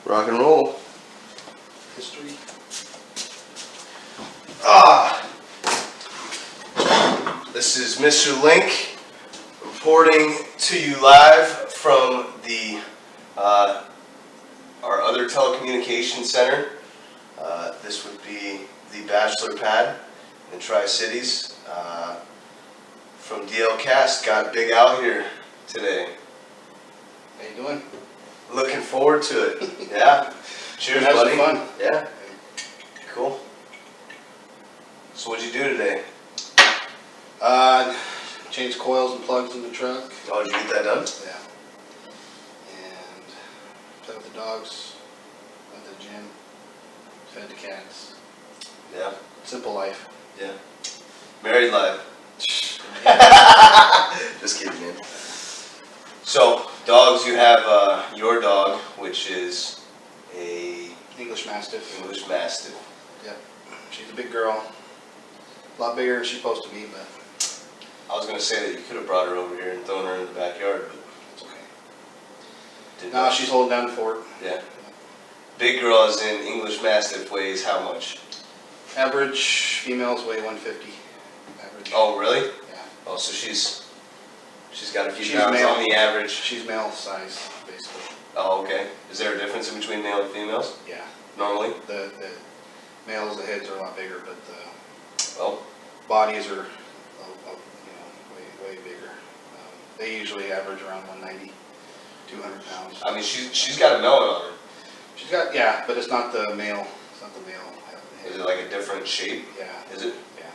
Rock and roll. History. This is Mr. Link reporting to you live from the our other telecommunications center. This would be the Bachelor Pad in Tri-Cities. From DL Cast, got Big Al here today. How you doing? Looking forward to it. Yeah. Cheers, buddy. Fun. Yeah. Cool. So what'd you do today? Changed coils and plugs in the truck. Oh, did you get that done? Yeah. And played with the dogs. Went to the gym. Fed the cats. Yeah. Simple life. Yeah. Married life. Just kidding, man. So, dogs, you have your dog, which is a English Mastiff. English Mastiff. Yep. She's a big girl. A lot bigger than she's supposed to be, but I was going to say that you could have brought her over here and thrown her in the backyard, but it's okay. didn't. No, she's holding down the fort. Yeah. Big girl is in English Mastiff weighs how much? Average females weigh 150. Average. Oh, really? Yeah. Oh, so she's got a few She's pounds male. on the average. She's male size, basically. Oh, okay. Is there a difference in between male and females? Yeah. Normally? The males, the heads are a lot bigger, but the Well, bodies are, way bigger. They usually average around 190, 200 pounds. I mean, she's got a melon on her. She's got, yeah, but it's not the male. It's not the male. Is it like a different shape? Yeah. Is it? Yeah.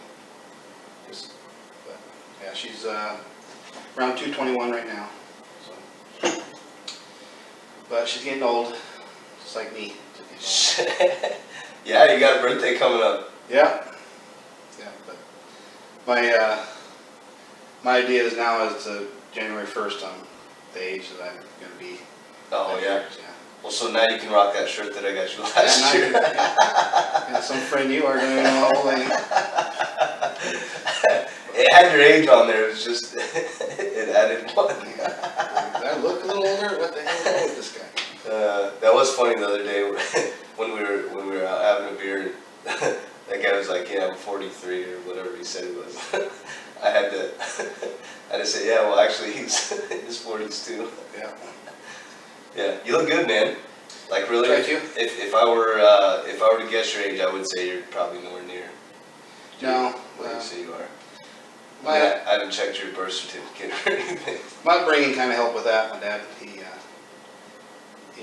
But yeah, she's around 221 right now. So, but she's getting old, just like me. Yeah, you got a birthday coming up. Yeah. Yeah, but my idea is now is January 1st. I'm the age that I'm gonna be. Oh yeah. Yeah. Well, so now you can rock that shirt that I got you last year. Yeah, some friend you are doing the whole thing. It had your age on there. It was just it added one. Do I look a little older? What the hell is wrong with this guy? That was funny the other day when we were out having a beer. That guy was like, "Yeah, I'm 43 or whatever he said he was." I had to say, "Yeah, well, actually, he's in his 40s too." Yeah. Yeah, you look good, man. Like really, Thank you. If I were to guess your age, I would say you're probably nowhere near. No. What you say you are. My, I haven't checked your birth certificate or anything. my upbringing kind of helped with that. My dad, he,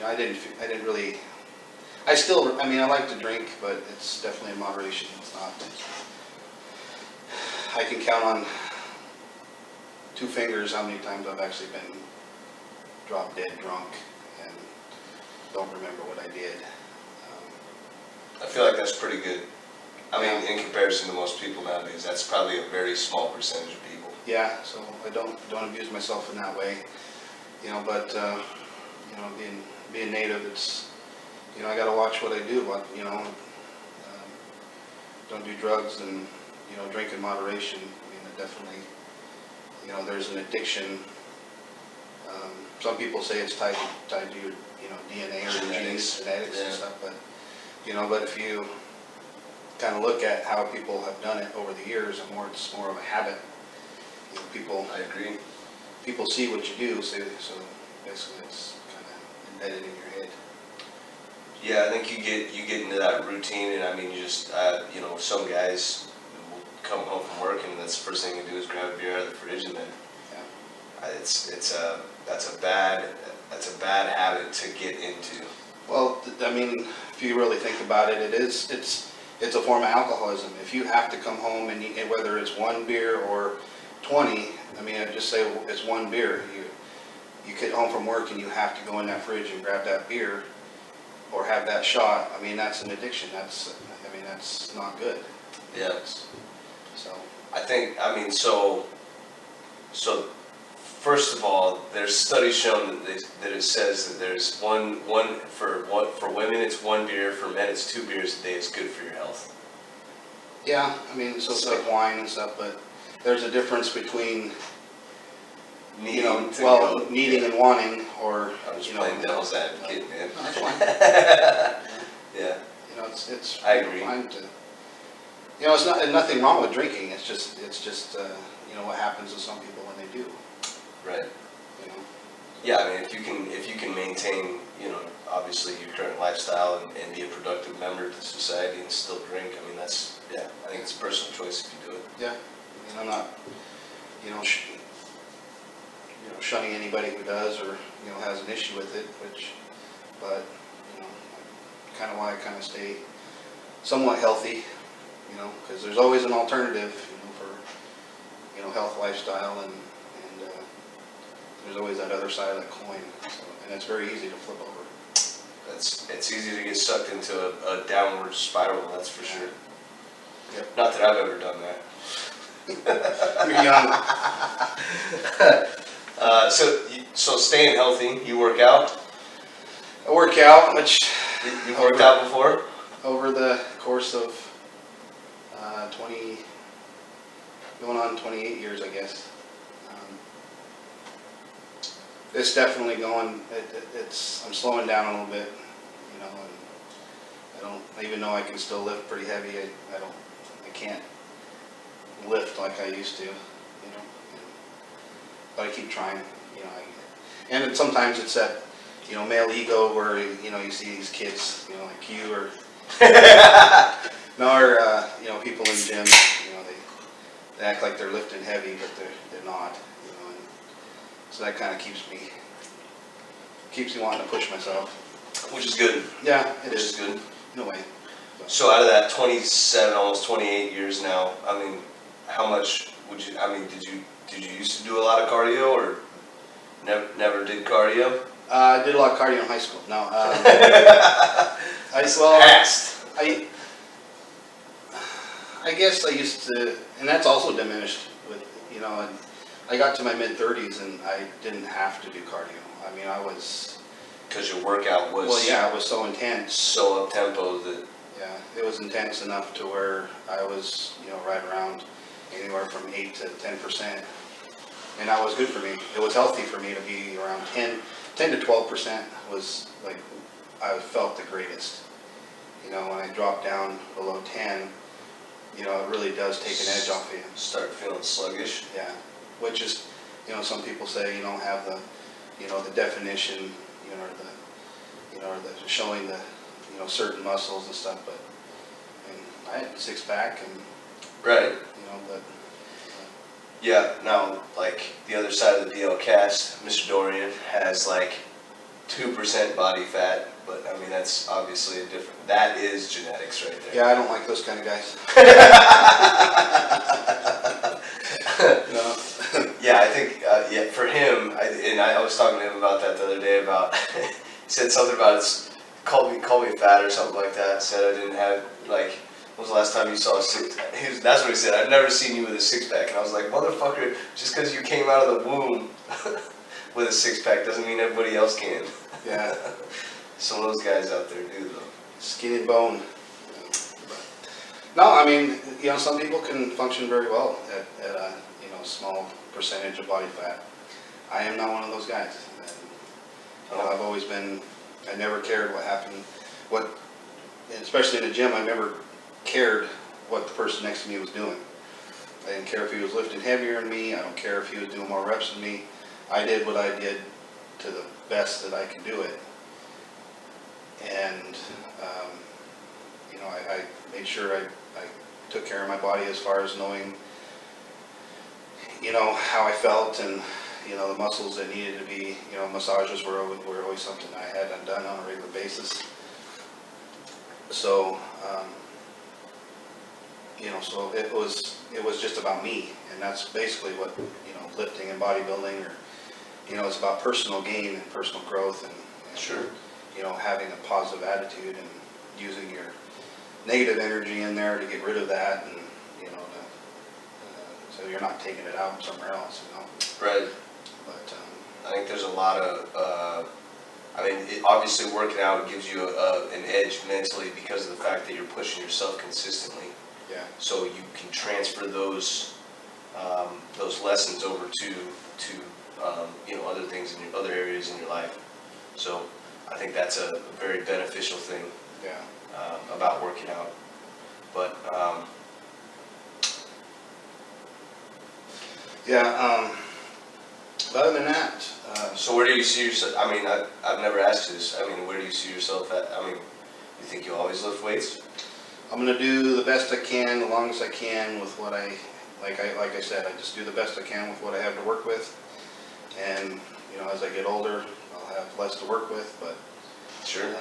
I didn't really. I mean, I like to drink, but it's definitely in moderation. It's not. I can count on 2 fingers how many times I've actually been dropped dead drunk and don't remember what I did. I feel like that's pretty good. I mean, in comparison to most people nowadays, that's probably a very small percentage of people. Yeah, so I don't abuse myself in that way, but being native, it's, I got to watch what I do, don't do drugs and, drink in moderation. I mean, definitely, there's an addiction. Some people say it's tied to your, DNA or your genes, genetics and stuff, but, but if you kind of look at how people have done it over the years, it's more of a habit. I agree. People see what you do, so basically it's kind of embedded in your head. Yeah, I think you get into that routine, and I mean, you just some guys will come home from work, and that's the first thing you do is grab a beer out of the fridge, and then that's a bad habit to get into. Well, I mean, if you really think about it, it's a form of alcoholism. If you have to come home and whether it's 1 beer or 20, I mean, I just say it's 1 beer. You get home from work and you have to go in that fridge and grab that beer or have that shot. I mean, that's an addiction. That's not good. Yeah. So so first of all, there's studies shown that it says that there's for women it's 1 beer, for men it's 2 beers a day is good for your health. Yeah, I mean, so it's like wine and stuff, but there's a difference between needing and wanting, or, I'm just you know. playing devil's advocate, man. No, that's fine. Yeah, You know, it's. I agree. Fine to, you know, it's nothing wrong with drinking, it's just, you know, what happens to some people when they do, right. you know. Yeah, I mean, if you can maintain, you know, obviously your current lifestyle and be a productive member of society and still drink, I mean, that's, yeah, I think it's a personal choice if you do it. Yeah, I mean, I'm not, you know, shunning anybody who does or, you know, has an issue with it, but, you know, kind of why I kind of stay somewhat healthy, you know, because there's always an alternative, you know, for, you know, health, lifestyle, and there's always that other side of that coin, so, and it's very easy to flip over. It's easy to get sucked into a downward spiral, that's for sure. Yep. Not that I've ever done that. You're young. So staying healthy, you work out? I work out, which You've worked out before? over the course of going on 28 years, I guess. It's definitely going. I'm slowing down a little bit, you know. And even though I can still lift pretty heavy, I can't lift like I used to, you know. But I keep trying, you know. And sometimes it's that, you know, male ego where, you know, you see these kids, you know, like you or you know, people in gyms, you know, they act like they're lifting heavy, but they're not, you know. And so that kind of keeps me wanting to push myself. Which is good. Yeah, it Which is is good. in a way. So out of that 27, almost 28 years now, I mean, how much would you, I mean, did you used to do a lot of cardio or never did cardio? I did a lot of cardio in high school. No, Past. I guess I used to, and that's also diminished with, you know, and I got to my mid-30s and I didn't have to do cardio. I mean, I was... Because your workout was... Well, yeah, it was so intense. So up-tempo that... Yeah, it was intense enough to where I was, you know, right around anywhere from 8 to 10%. And that was good for me. It was healthy for me to be around 10 to 12% was like, I felt the greatest. You know, when I dropped down below 10, you know, it really does take an edge off of you. Start feeling sluggish. Yeah, which is, you know, some people say you don't have the, you know, the definition, you know, or the showing the, you know, certain muscles and stuff, but I mean, I had a six-pack and, right. you know, but. Yeah, now, like, the other side of the DL cast, Mr. Dorian has, like, 2% body fat, but, I mean, that's obviously a different, that is genetics right there. Yeah, I don't like those kind of guys. No. Yeah, I think, yeah, for him, I was talking to him about that the other day, about, he said something about called me fat or something like that, said I didn't have, like, when was the last time you saw a six-pack? That's what he said, I've never seen you with a six-pack. And I was like, motherfucker, just because you came out of the womb with a six-pack doesn't mean everybody else can. Yeah. Some of those guys out there do, though. Skin and bone. No, I mean, you know, some people can function very well at a, you know, small percentage of body fat. I am not one of those guys. And, you know, I've always been, I never cared what happened, especially in the gym, I never cared what the person next to me was doing. I didn't care if he was lifting heavier than me. I don't care if he was doing more reps than me. I did what I did to the best that I could do it. And, you know, I made sure I took care of my body as far as knowing, you know, how I felt and, you know, the muscles that needed to be, you know, massages were always something I had done on a regular basis. So, you know, so it was just about me, and that's basically what, you know, lifting and bodybuilding, or, you know, it's about personal gain and personal growth, and sure, you know, having a positive attitude and using your negative energy in there to get rid of that, and, you know, so you're not taking it out somewhere else, you know. Right. But I think there's a lot of, I mean, obviously working out gives you an edge mentally because of the fact that you're pushing yourself consistently. yeah, So you can transfer those lessons over to other things in other areas in your life. So I think that's a very beneficial thing. Yeah. About working out. But other than that, so where do you see yourself? I mean, I've never asked you this. I mean, where do you see yourself at? I mean, you think you'll always lift weights? I'm gonna do the best I can, the longest I can with what like I said, I just do the best I can with what I have to work with. And as I get older, I'll have less to work with. But Sure.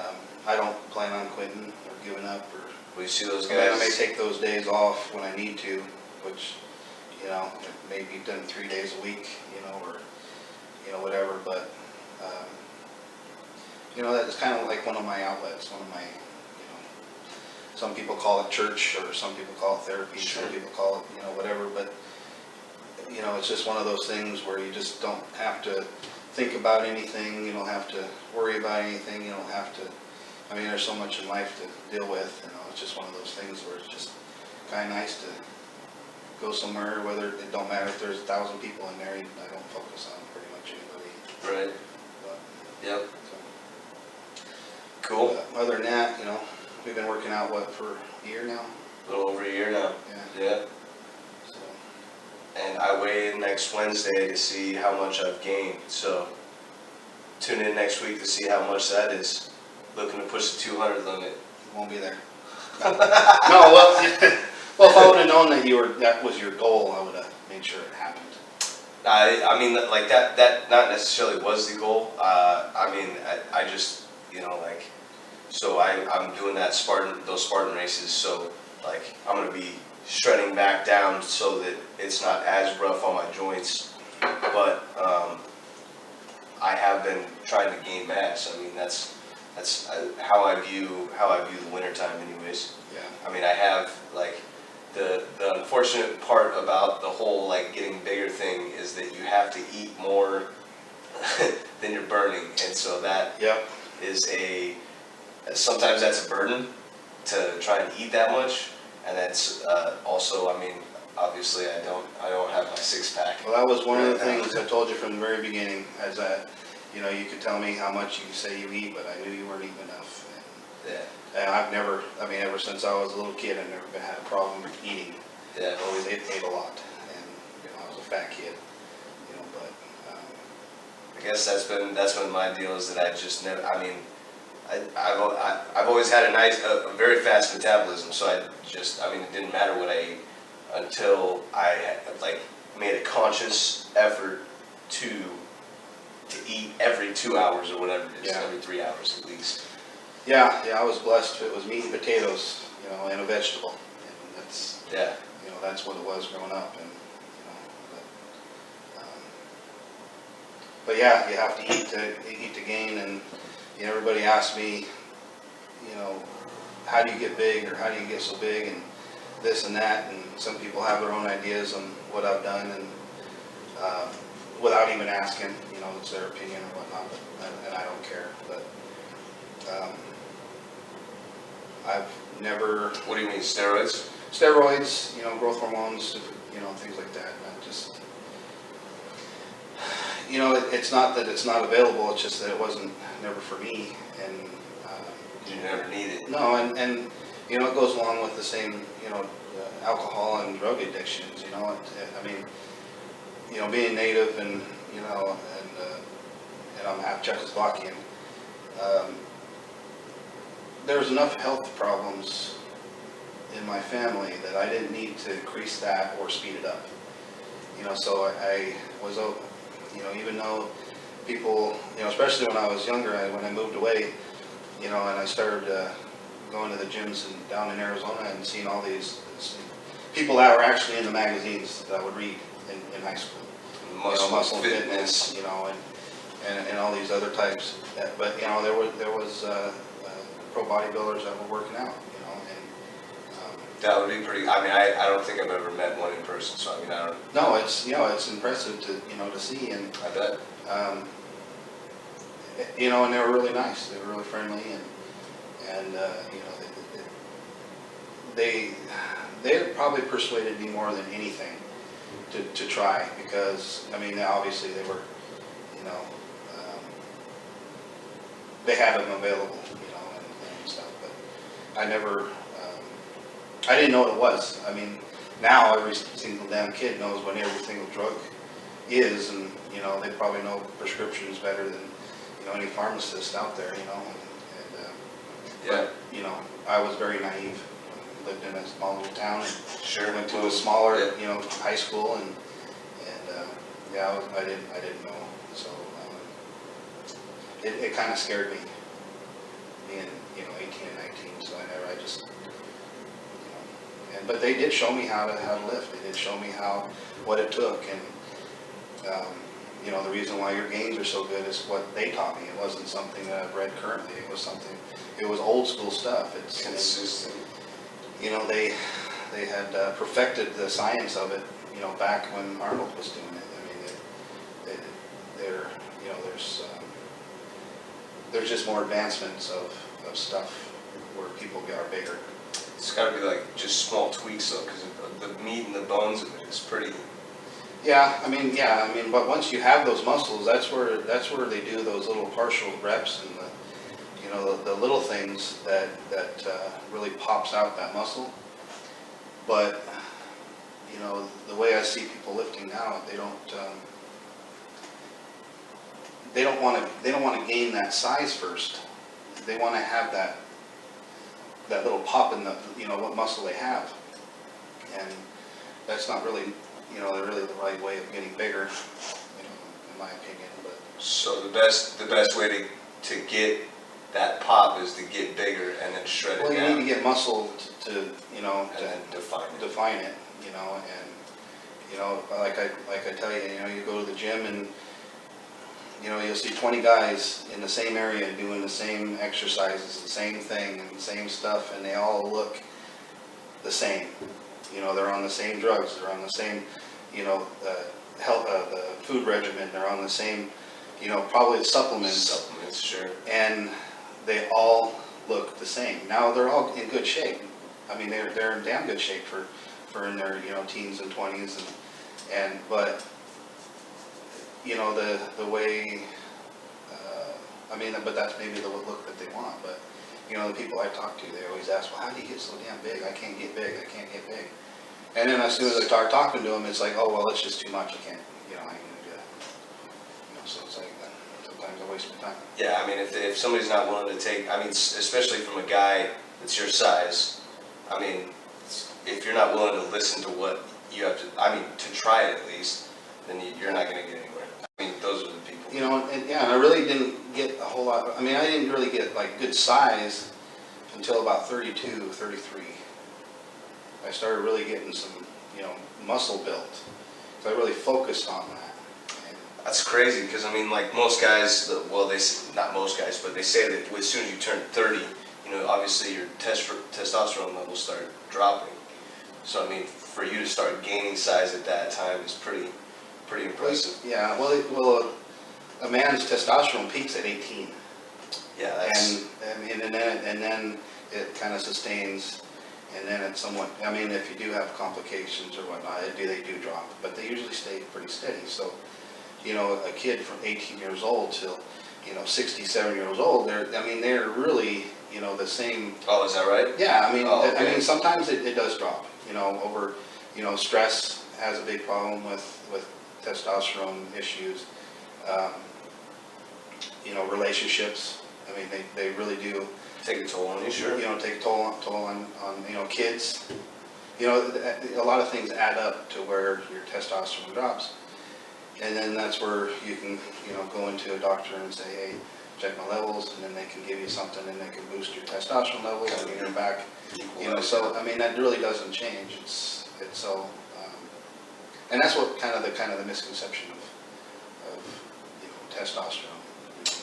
I don't plan on quitting or giving up. Or Well, you see those I mean, guys. I may take those days off when I need to, which it may be done 3 days a week, or whatever. But that's kind of like one of my outlets, one of my. Some people call it church, or some people call it therapy. Sure. Some people call it whatever. But it's just one of those things where you just don't have to think about anything. You don't have to worry about anything. You don't have to. I mean, there's so much in life to deal with. It's just one of those things where it's just kind of nice to go somewhere. Whether it don't matter if there's 1,000 people in there. I don't focus on pretty much anybody. Right. But, Yep. so. Cool. Other than that, we've been working out for a year now. A little over a year now. Yeah. So. And I weigh in next Wednesday to see how much I've gained. So tune in next week to see how much that is. Looking to push the 200 limit. Won't be there. No, well, if I would have known that was your goal, I would have made sure it happened. I mean, like that not necessarily was the goal. I mean, I just, so I'm doing those Spartan races. So like, I'm going to be shredding back down so that it's not as rough on my joints. But I have been trying to gain mass. I mean, that's how I view the wintertime anyways. Yeah. I mean, I have like the unfortunate part about the whole like getting bigger thing is that you have to eat more than you're burning, and so that Yep. is sometimes that's a burden to try and eat that much, and that's also, I mean, obviously I don't have my six pack. Well, that was one of the things I told you from the very beginning, is that you could tell me how much you say you eat, but I knew you weren't eating enough. And I've never, ever since I was a little kid, I've never had a problem eating. Yeah. I always ate a lot, and I was a fat kid, but. I guess that's been my deal, is that I just never. I mean, I've always had a very fast metabolism, so it didn't matter what I ate until I made a conscious effort to eat every 2 hours or whatever it is, Yeah. every 3 hours at least. Yeah, I was blessed. It was meat and potatoes, and a vegetable, and that's that's what it was growing up, and but yeah, you have to eat to gain, and everybody asks me, how do you get big, or how do you get so big, and this and that, and some people have their own ideas on what I've done, and without even asking, it's their opinion or whatnot, and I don't care, but I've never. What do you mean, steroids? Steroids, growth hormones, things like that. I just, it's not that it's not available. It's just that it wasn't never for me, and You never need it. no, and it goes along with the same, alcohol and drug addictions. I mean, being native and and I'm half Czechoslovakian. There's enough health problems in my family that I didn't need to increase that or speed it up. So I was, even though people, especially when I was younger, when I moved away, and I started going to the gyms down in Arizona and seeing all these people that were actually in the magazines that I would read in high school. Muscle fitness, and all these other types. But there was pro bodybuilders that were working out, and That would be pretty. I mean, I don't think I've ever met one in person, so I mean, I don't. no, it's impressive to to see, and I bet. and they were really nice. They were really friendly, and they probably persuaded me more than anything to try, because I mean, obviously they were you know, um, they had them available, you know, and stuff, but I never, I didn't know what it was. I mean, now every single damn kid knows what every single drug is, and, you know, they probably know prescriptions better than, you know, any pharmacist out there, you know, Yeah. but, you know, I was very naive. Lived in a small little town, and Sure. went to a smaller, you know, high school, and yeah, I didn't know, so it kind of scared me, being, you know, 18 and 19. So I just, you know, but they did show me how to lift. They did show me what it took, and you know, the reason why your gains are so good is what they taught me. It wasn't something that I've read currently. It was something. It was old school stuff. It's consistent. You know, they had perfected the science of it, you know, back when Arnold was doing it. I mean, they're, you know, there's just more advancements of stuff where people are bigger. It's got to be like just small tweaks though, because the meat and the bones of it is pretty. Yeah, I mean, but once you have those muscles, that's where they do those little partial reps and the, you know, the little things that really pops out that muscle. But, you know, the way I see people lifting now, they don't want to gain that size first. They want to have that little pop in the, you know, what muscle they have, and that's not really, you know, really the right way of getting bigger, you know, in my opinion. But so the best way to get that pop is to get bigger and then shred it down. Well, you need to get muscle to you know, and then define it, you know, and you know, like I tell you, you know, you go to the gym and, you know, you'll see 20 guys in the same area doing the same exercises, the same thing, and the same stuff, and they all look the same. You know, they're on the same drugs, they're on the same, you know, the food regimen, they're on the same, you know, probably the supplements. Supplements, sure. And they all look the same. Now they're all in good shape. I mean, they're in damn good shape for in their, you know, teens and 20s, but you know, the way, I mean, but that's maybe the look that they want. But you know, the people I talk to, they always ask, well, how do you get so damn big? I can't get big. I can't get big. And then as soon as I start talking to them, it's like, oh, well, it's just too much. I can't, you know, I ain't gonna do that. You know, so it's like, sometimes I waste my time. Yeah, I mean, if somebody's not willing to take, I mean, especially from a guy that's your size, I mean, if you're not willing to listen to what you have to, I mean, to try it at least, then you're not going to get anywhere. I mean, those are the people. You know, and I really didn't get a whole lot. I mean, I didn't really get like good size until about 32, 33. I started really getting some, you know, muscle built. So I really focused on that. That's crazy because, I mean, like most guys, well, not most guys, but they say that as soon as you turn 30, you know, obviously your testosterone levels start dropping. So, I mean, for you to start gaining size at that time is pretty impressive. Yeah, well, a man's testosterone peaks at 18. Yeah, that's... And I mean, and then it kind of sustains, and then it's somewhat, I mean, if you do have complications or whatnot, they do drop, but they usually stay pretty steady. So, you know, a kid from 18 years old till, you know, 67 years old, they're really, you know, the same. Oh, is that right? Yeah, I mean, okay. I mean, sometimes it does drop, you know, over, you know, stress has a big problem with testosterone issues. You know, relationships, I mean, they really do take a toll on you, sure. You know, take a toll on you know, kids. You know, a lot of things add up to where your testosterone drops. And then that's where you can, you know, go into a doctor and say, hey, check my levels, and then they can give you something and they can boost your testosterone levels and you're back. You know, so I mean, that really doesn't change. It's so, and that's what kind of the misconception of you know, testosterone.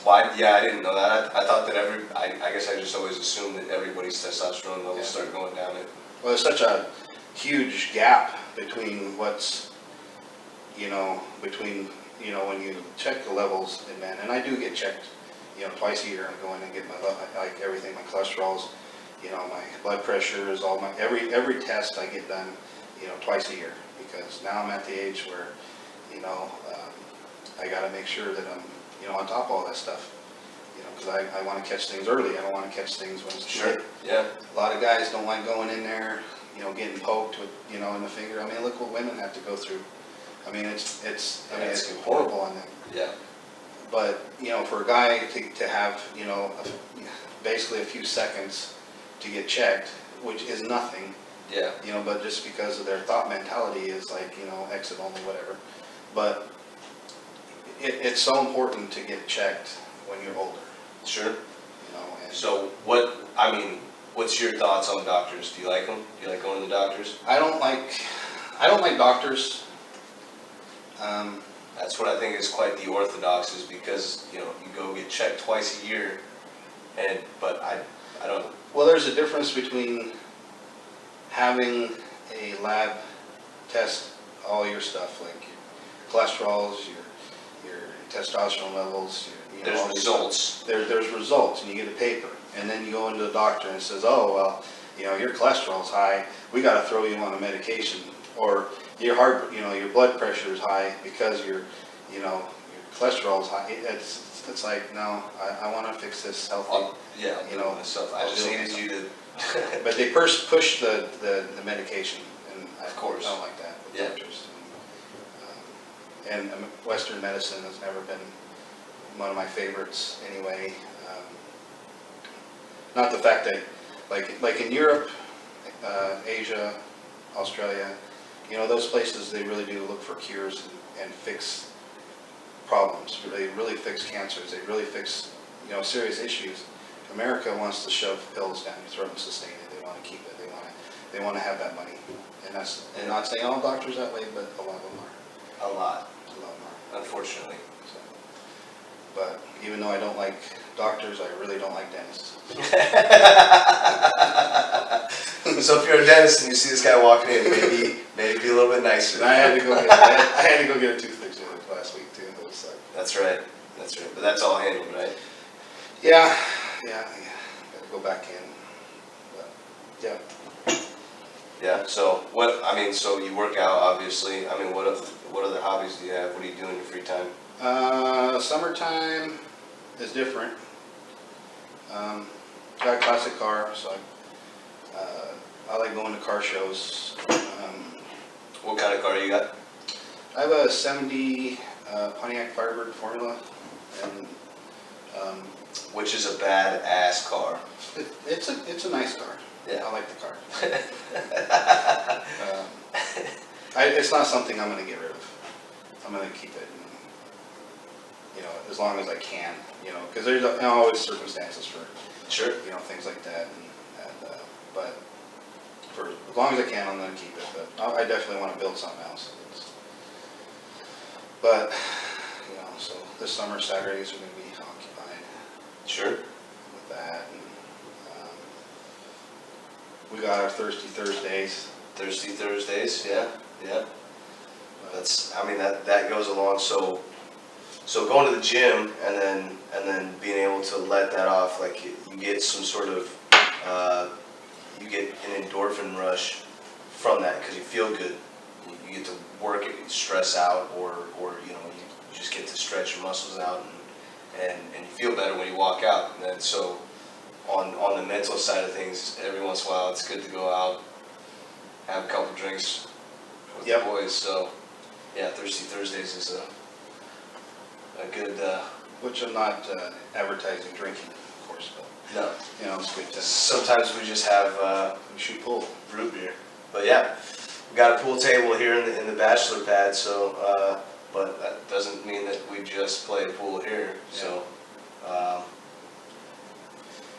Why? Yeah, I didn't know that. I thought that I guess I just always assumed that everybody's testosterone levels start going down. Well, there's such a huge gap between what's, you know, when you check the levels in men, and I do get checked, you know, twice a year. I go in and get my, like everything, my cholesterol's, you know, my blood pressure is all my, every test I get done, you know, twice a year, because now I'm at the age where, you know, I gotta make sure that I'm, on top of all that stuff. Because I want to catch things early. I don't want to catch things when it's too late. Yeah. A lot of guys don't like going in there, getting poked with, in the finger. I mean, look what women have to go through. I mean, it's horrible on them. Yeah. But, for a guy to have, basically a few seconds to get checked, which is nothing. Yeah. But just because of their thought mentality is like, exit only, whatever. But it's so important to get checked when you're older. Sure. And so what's your thoughts on doctors? Do you like them? Do you like going to the doctors? I don't like doctors. That's what I think is quite the orthodox, is because, you go get checked twice a year, but I don't. Well, there's a difference between having a lab test all your stuff, like your cholesterols, your testosterone levels, there's results. There's results, and you get a paper, and then you go into the doctor and it says, oh, well, your cholesterol's high, we got to throw you on a medication, or your heart, your blood pressure is high because your cholesterol's high. It's like, no, I want to fix this healthy. Myself. I just needed you to. But they first push the medication, and of course I don't like that with doctors. And Western medicine has never been one of my favorites anyway. Not the fact that, like in Europe, Asia, Australia, those places, they really do look for cures and fix problems. They really fix cancers. They really fix, serious issues. America wants to shove pills down your throat and sustain it. They want to keep it. They want to have that money. And that's, and not saying all doctors that way, but a lot of them are. A lot of them are. Unfortunately. So, but even though I don't like doctors, I really don't like dentists. So if you're a dentist and you see this guy walking in, maybe be a little bit nicer. And I had to go get a tooth fixed last week too. It was like, That's right. But that's all handled, right? Yeah. Gotta go back in. But yeah. Yeah. So so you work out, obviously. What other hobbies do you have? What do you do in your free time? Summertime is different. Got a classic car, so I like going to car shows. What kind of car you got? I have a 70 Pontiac Firebird Formula, and which is a badass car. It's a nice car. Yeah. I like the car. It's not something I'm going to get rid of. I'm going to keep it, as long as I can, because there's always circumstances for, sure, things like that, but for as long as I can, I'm going to keep it. But I definitely want to build something else. But so this summer Saturdays are going to be occupied. Sure. With that, and we got our Thirsty Thursdays. Thirsty Thursdays, yeah. That's, that goes along. So going to the gym and then being able to let that off, like you get some sort of, you get an endorphin rush from that because you feel good. You get to work it, stress out, or you just get to stretch your muscles out, and you feel better when you walk out. And so on the mental side of things, every once in a while it's good to go out, have a couple drinks with the boys. So yeah, Thirsty Thursdays is a good. Which I'm not advertising drinking, of course, but no, it's good to. Sometimes we just have we shoot pool, root beer, but yeah, we got a pool table here in the bachelor pad. So, but that doesn't mean that we just play pool here. Yeah. So,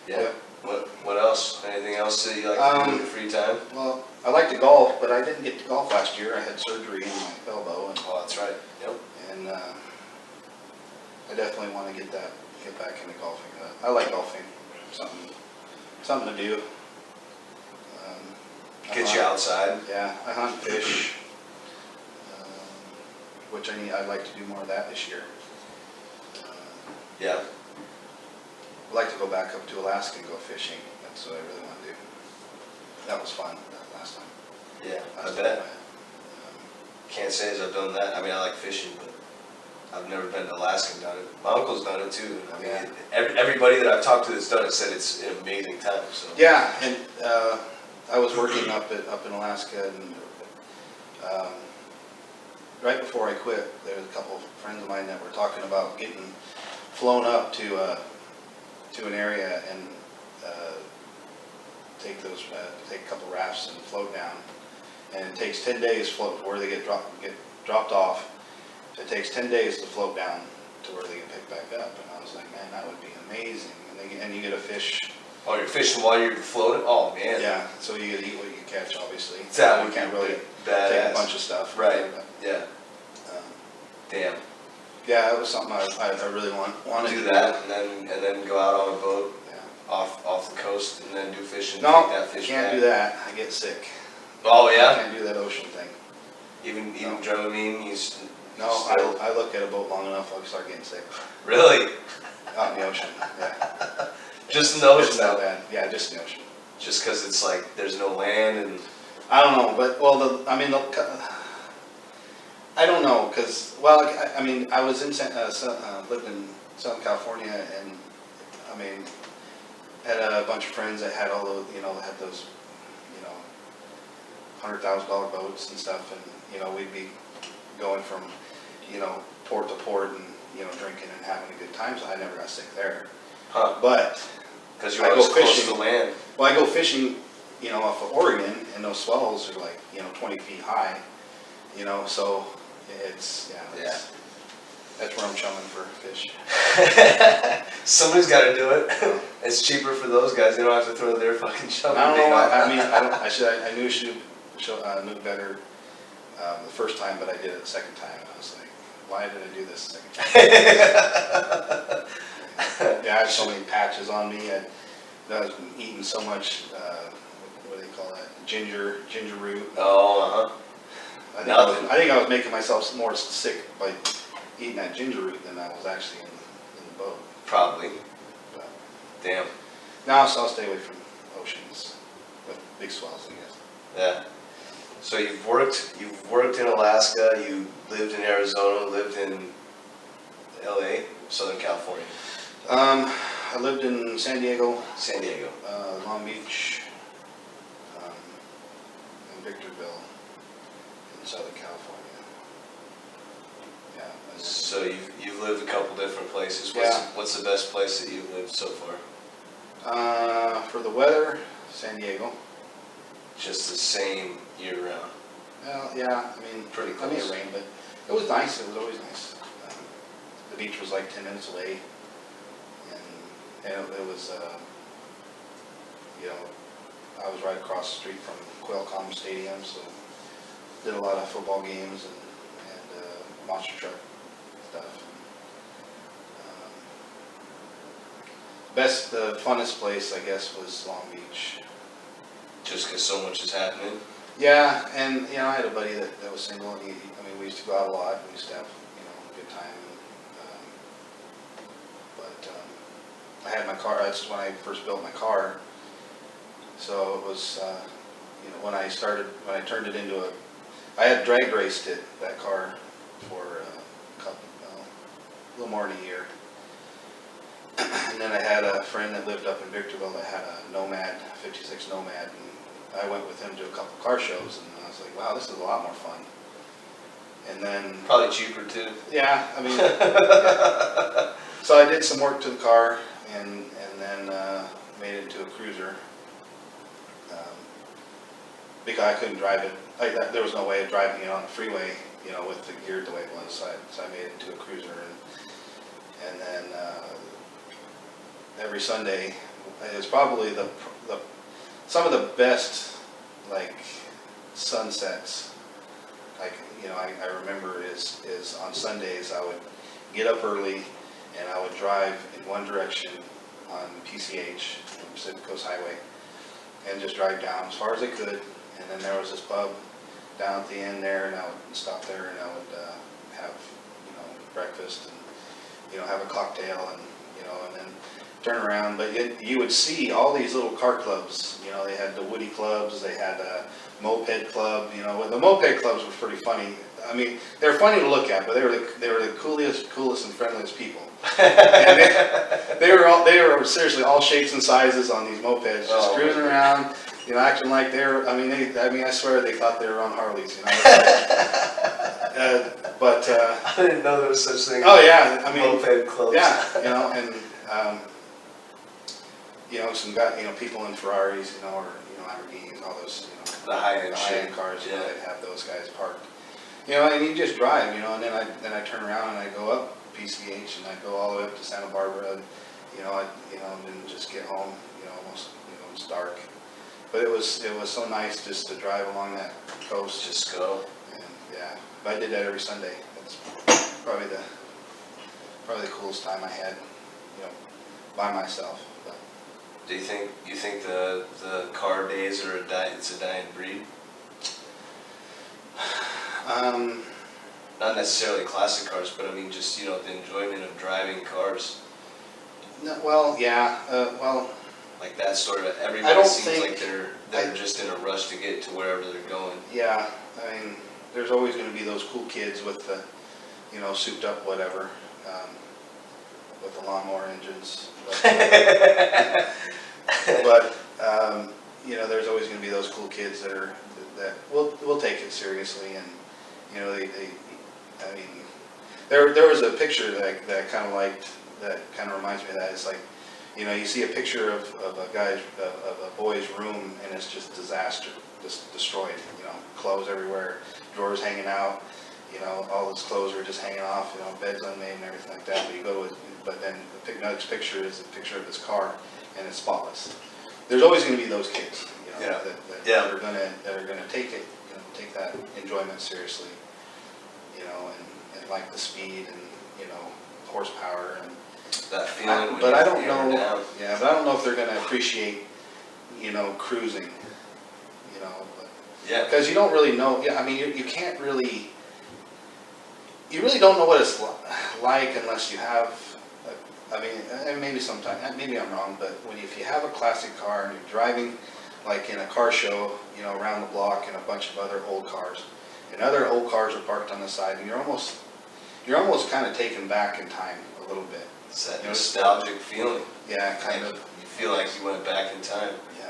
yeah. What else? Anything else that you like to do in your free time? Well, I like to golf, but I didn't get to golf last year. I had surgery in my elbow, and that's right. Yep. And I definitely want to get back into golfing. I like golfing. Something to do. Get you outside. Yeah, I hunt, fish, which I'd like to do more of that this year. Yeah. I'd like to go back up to Alaska and go fishing. That's what I really want to do. That was fun last time. Yeah, I bet. Can't say as I've done that. I like fishing, but I've never been to Alaska and done it. My uncle's done it too. I mean, Yeah. everybody that I've talked to that's done it said it's an amazing time. So Yeah, and I was working up in Alaska, and right before I quit, there was a couple of friends of mine that were talking about getting flown up to an area and take a couple rafts and float down. And it takes 10 days float where they get dropped off. It takes 10 days to float down to where they get picked back up. And I was like, man, that would be amazing. And you get a fish. oh, you're fishing while you're floating? Oh man. Yeah, so you get to eat what you can catch, obviously. That You would can't be really badass. take a bunch of stuff. Right. But, Yeah. Damn. yeah, it was something I really wanted Do to that and then go out on a boat Yeah. off the coast and then do fishing. No, take that fish can't back. do that. I get sick. Oh I yeah. can't do that ocean thing. Even No. Dramamine, No, still- I look at a boat long enough, I'll start getting sick. really Out in the ocean, yeah. just in the ocean It's that though. bad. Yeah, just in the ocean. Just because it's like there's no land and I don't know, but, well, I don't know, because, well, I mean, I was in, lived in Southern California, and, I mean, had a bunch of friends that had all those, had those, $100,000 boats and stuff, and, we'd be going from, port to port and, drinking and having a good time, so I never got sick there. huh? But, Because I you're go always close fishing. to land. well, I go fishing, off of Oregon, and those swells are like, 20 feet high, so it's, that's where I'm chumming for fish. Somebody's got to do it. It's cheaper for those guys. They don't have to throw their fucking shovel. I don't know, bait out. I mean, I knew I should knew better the first time, but I did it the second time, and I was like, why did I do this the second time? Yeah, I had so many patches on me. I was eating so much, what do they call that? Ginger root. Oh, I think I was making myself more sick by eating that ginger root than I was actually in the boat. probably. But Damn. now, so I'll stay away from oceans with big swells, I guess. Yeah. So you've worked in Alaska. You lived in Arizona. Lived in L.A., Southern California, I lived in San Diego, San Diego. Long Beach, and Victorville in Southern California. Yeah. and then- So you've lived a couple different places. Yeah. What's the best place that you've lived so far? For the weather, San Diego. Just the same year round. Well, yeah, I mean, Pretty plenty of close. rain, but it was nice. It was always nice. The beach was like 10 minutes away, and it was, I was right across the street from Qualcomm Stadium, so did a lot of football games and monster truck stuff. The funnest place, I guess, was Long Beach. Just because so much is happening. Yeah, and, I had a buddy that was single, and we used to go out a lot, we used to have, a good time. I had my car, that's when I first built my car, so it was, when I turned it into I had drag raced that car for a little more than a year. And then I had a friend that lived up in Victorville that had a Nomad, 56 Nomad, and I went with him to a couple car shows, and I was like, wow, this is a lot more fun. And then, Probably cheaper too. yeah, I mean, yeah. So I did some work to the car, and then made it into a cruiser, because I couldn't drive it like that. There was no way of driving it on the freeway, with the gear the way it was. So I made it into a cruiser, and then every Sunday, it was probably some of the best like sunsets. Like I remember is on Sundays I would get up early and I would drive in one direction on PCH, Pacific Coast Highway, and just drive down as far as I could. And then there was this pub down at the end there, and I would stop there and I would have breakfast and have a cocktail and and then turn around. But you would see all these little car clubs. They had the Woody clubs, they had a moped club. The moped clubs were pretty funny. I mean, they were funny to look at, but they were the coolest and friendliest people. And they were seriously all shapes and sizes on these mopeds, just cruising around, you know, acting like they were. I mean, I swear they thought they were on Harleys, you know. I didn't know there was such thing. Oh yeah, I mean, moped clubs. yeah, you know, and you know, some guy, you know, people in Ferraris, you know, or you know, Lamborghinis, all those, you know, the high-end cars. Yeah. You know, they'd have those guys parked. You know, and you just drive, you know, and then I turn around and I go up PCH and I go all the way up to Santa Barbara, and, you know, and then just get home, you know, almost, you know, it's dark. But it was so nice just to drive along that coast. Just go. And yeah, but I did that every Sunday. That's probably the coolest time I had, you know, by myself. But Do you think the car days are it's a dying breed? Not necessarily classic cars, but I mean just, you know, the enjoyment of driving cars. no, well, yeah, well, Like that sort of, I everybody don't seems think- like they're just in a rush to get to wherever they're going. yeah. I mean, there's always going to be those cool kids with the, you know, souped up whatever, with the lawnmower engines. But you know, there's always going to be those cool kids that will take it seriously, and you know, I mean, there was a picture that I kind of liked that kind of reminds me of that. It's like, you know, you see a picture of a boy's room, and it's just disaster, just destroyed. You know, clothes everywhere, drawers hanging out. You know, all his clothes are just hanging off. You know, bed's unmade and everything like that. But you go to but then the next picture is a picture of his car, and it's spotless. There's always going to be those kids, you know, Yeah. that are gonna take it, you know, take that enjoyment seriously, you know, and like the speed and, you know, horsepower and That feeling when but I don't you're know, down. yeah, but I don't know if they're going to appreciate, you know, cruising, you know, Yeah. because you don't really know. Yeah, I mean, you can't really, you really don't know what it's like unless you have. I mean, and maybe sometimes, maybe I'm wrong, but if you have a classic car and you're driving, like in a car show, you know, around the block, and a bunch of other old cars, and other old cars are parked on the side, and you're almost kind of taken back in time a little bit. It's that You know, nostalgic feeling. Yeah, kind Like, of. You feel like you went back in time. Yeah,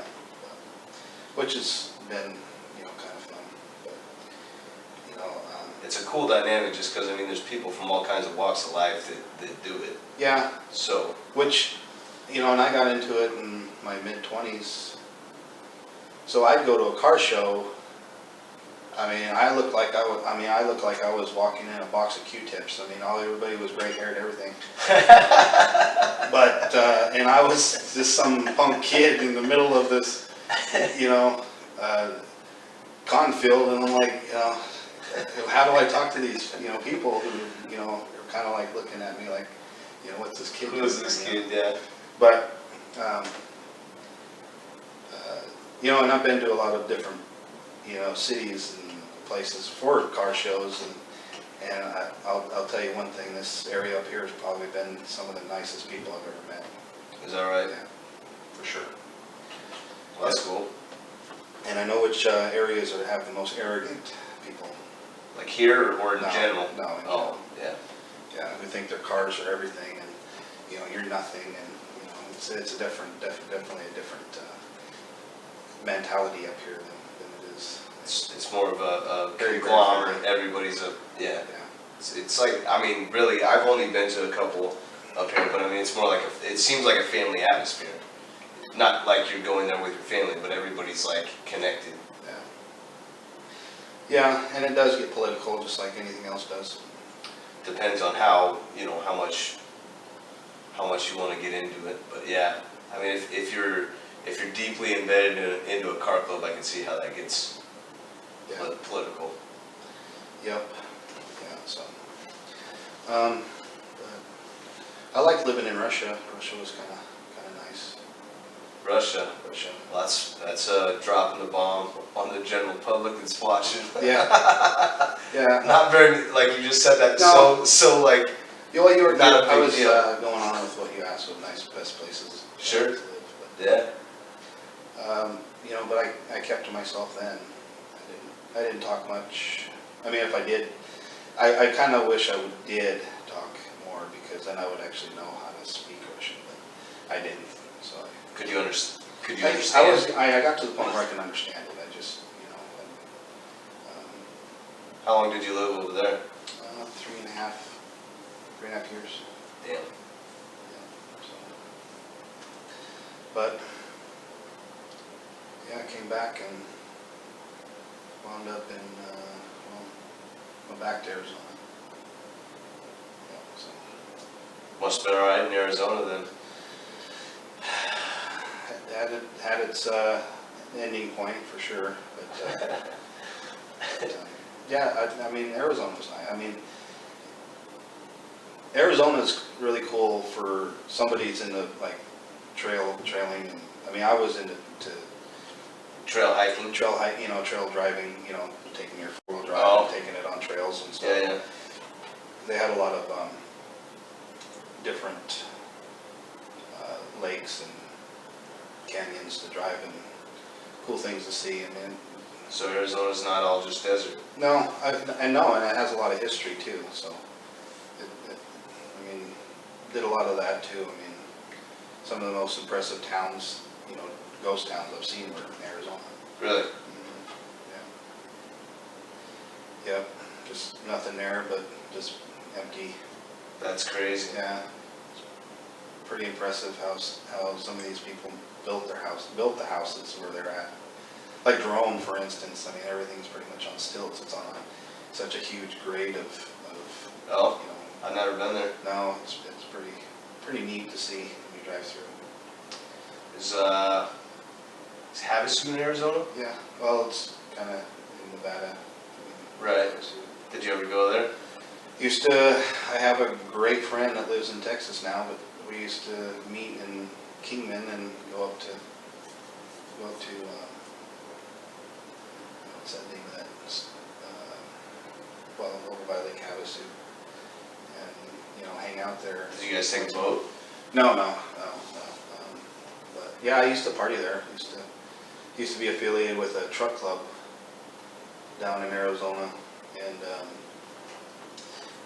which has been, you know, kind of fun. But, you know, It's a cool dynamic just because, I mean, there's people from all kinds of walks of life that do it. yeah, So, which, you know, and I got into it in my mid-20s. So I'd go to a car show. I mean, I looked like I was walking in a box of Q-tips. I mean, everybody was gray-haired, everything. But and I was just some punk kid in the middle of this, you know, cornfield, and I'm like, you know, how do I talk to these, you know, people who, you know, are kind of like looking at me like, you know, what's this kid doing? who is this kid? Yeah. But, you know, and I've been to a lot of different, you know, cities and places for car shows, and I'll tell you one thing, this area up here has probably been some of the nicest people I've ever met. Is that right? Yeah, for sure. Well, that's cool. And I know which areas that have the most arrogant people. Like here or in No, general? no, in Oh, yeah. Yeah, who think their cars are everything, and, you know, you're nothing, and, you know, it's a definitely a different mentality up here than it is. It's more of a Very conglomerate. friendly. Everybody's yeah. Yeah. It's like, I mean, really, I've only been to a couple up here, but I mean, it's more like it seems like a family atmosphere. Not like you're going there with your family, but everybody's like connected. Yeah. Yeah, and it does get political, just like anything else does. Depends on how much you want to get into it. But yeah, I mean, if you're deeply embedded into a car club, I can see how that gets Yeah. political. Yep. Yeah. So, but I liked living in Russia. Russia was kind of nice. Russia. Russia. Well, that's dropping the bomb on the general public that's watching. Yeah. Yeah. Not very, like you just said that No. so like. Well, you were. Not a I big was deal. going on with what you asked with best places. Sure. To live, Yeah. but, you know, but I kept to myself then. I didn't talk much. I mean, if I did, I kind of wish did talk more, because then I would actually know how to speak Russian, but I didn't, so. Could you I understand? I got to the point where I can understand it, I just, How long did you live over there? 3.5 years. Damn. Yeah, so. But, yeah, I came back and wound up in, went back to Arizona. Yeah, so. Must have been alright in Arizona then. Had its ending point for sure, but yeah, I mean, Arizona was nice. I mean, Arizona's really cool for somebody who's into like trailing, and I mean, I was into Trail hiking? trail driving, taking your 4-wheel drive Oh. and taking it on trails and stuff. Yeah, yeah. They had a lot of different lakes and canyons to drive and cool things to see. And then, So Arizona's not all just desert. no, and it has a lot of history too. So, I mean, did a lot of that too. I mean, some of the most impressive towns, ghost towns I've seen were in Arizona. Really? Yeah. Yep. Just nothing there, but just empty. That's crazy. Yeah. It's pretty impressive how some of these people built the houses where they're at. Like Jerome, for instance, I mean, everything's pretty much on stilts. It's on such a huge grade of Oh, I've never been there. no, it's pretty neat to see when you drive through. Is Havasu in Arizona? Yeah, well, it's kind of in Nevada. Right. Did you ever go there? I have a great friend that lives in Texas now, but we used to meet in Kingman and go up to what's that name of that? Well, over by Lake Havasu, and hang out there. Did you guys take a boat? No. But yeah, I used to party there. Used to be affiliated with a truck club down in Arizona, and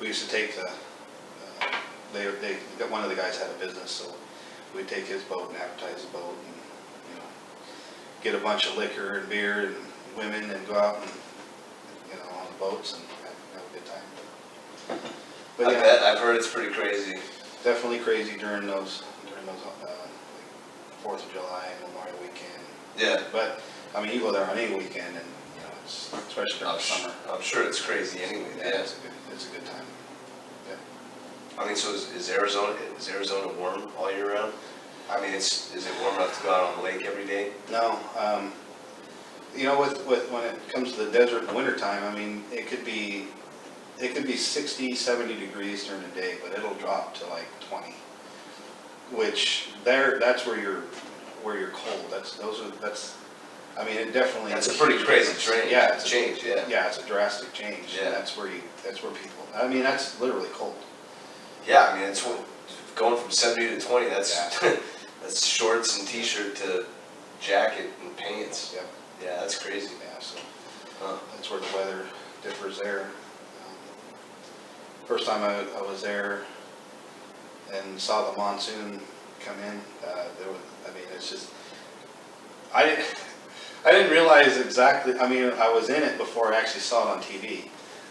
we used to take one of the guys had a business, so we'd take his boat and advertise the boat, and get a bunch of liquor and beer and women and go out and on the boats and have a good time. But I yeah, bet. I've heard it's pretty crazy. definitely crazy during those like 4th of July and Memorial Weekend. Yeah. But I mean, you go there on any weekend, and it's especially during the summer. I'm sure it's crazy anyway. Yeah, it's a good time. Yeah. I mean, so is Arizona warm all year round? I mean, is it warm enough to go out on the lake every day? No, with when it comes to the desert in the wintertime, I mean, it could be 60, 70 degrees during the day, but it'll drop to like 20. Which that's where you're cold. I mean, it definitely. That's a pretty crazy change. Yeah, change. Yeah. Yeah, it's a drastic change. Yeah. And that's where people. I mean, that's literally cold. Yeah, I mean, it's going from 70 to 20. That's Yeah. that's shorts and t-shirt to jacket and pants. Yep. Yeah, that's crazy. Yeah, so Huh. that's where the weather differs there. First time I was there and saw the monsoon come in, it's just, I didn't realize exactly, I mean, I was in it before I actually saw it on TV.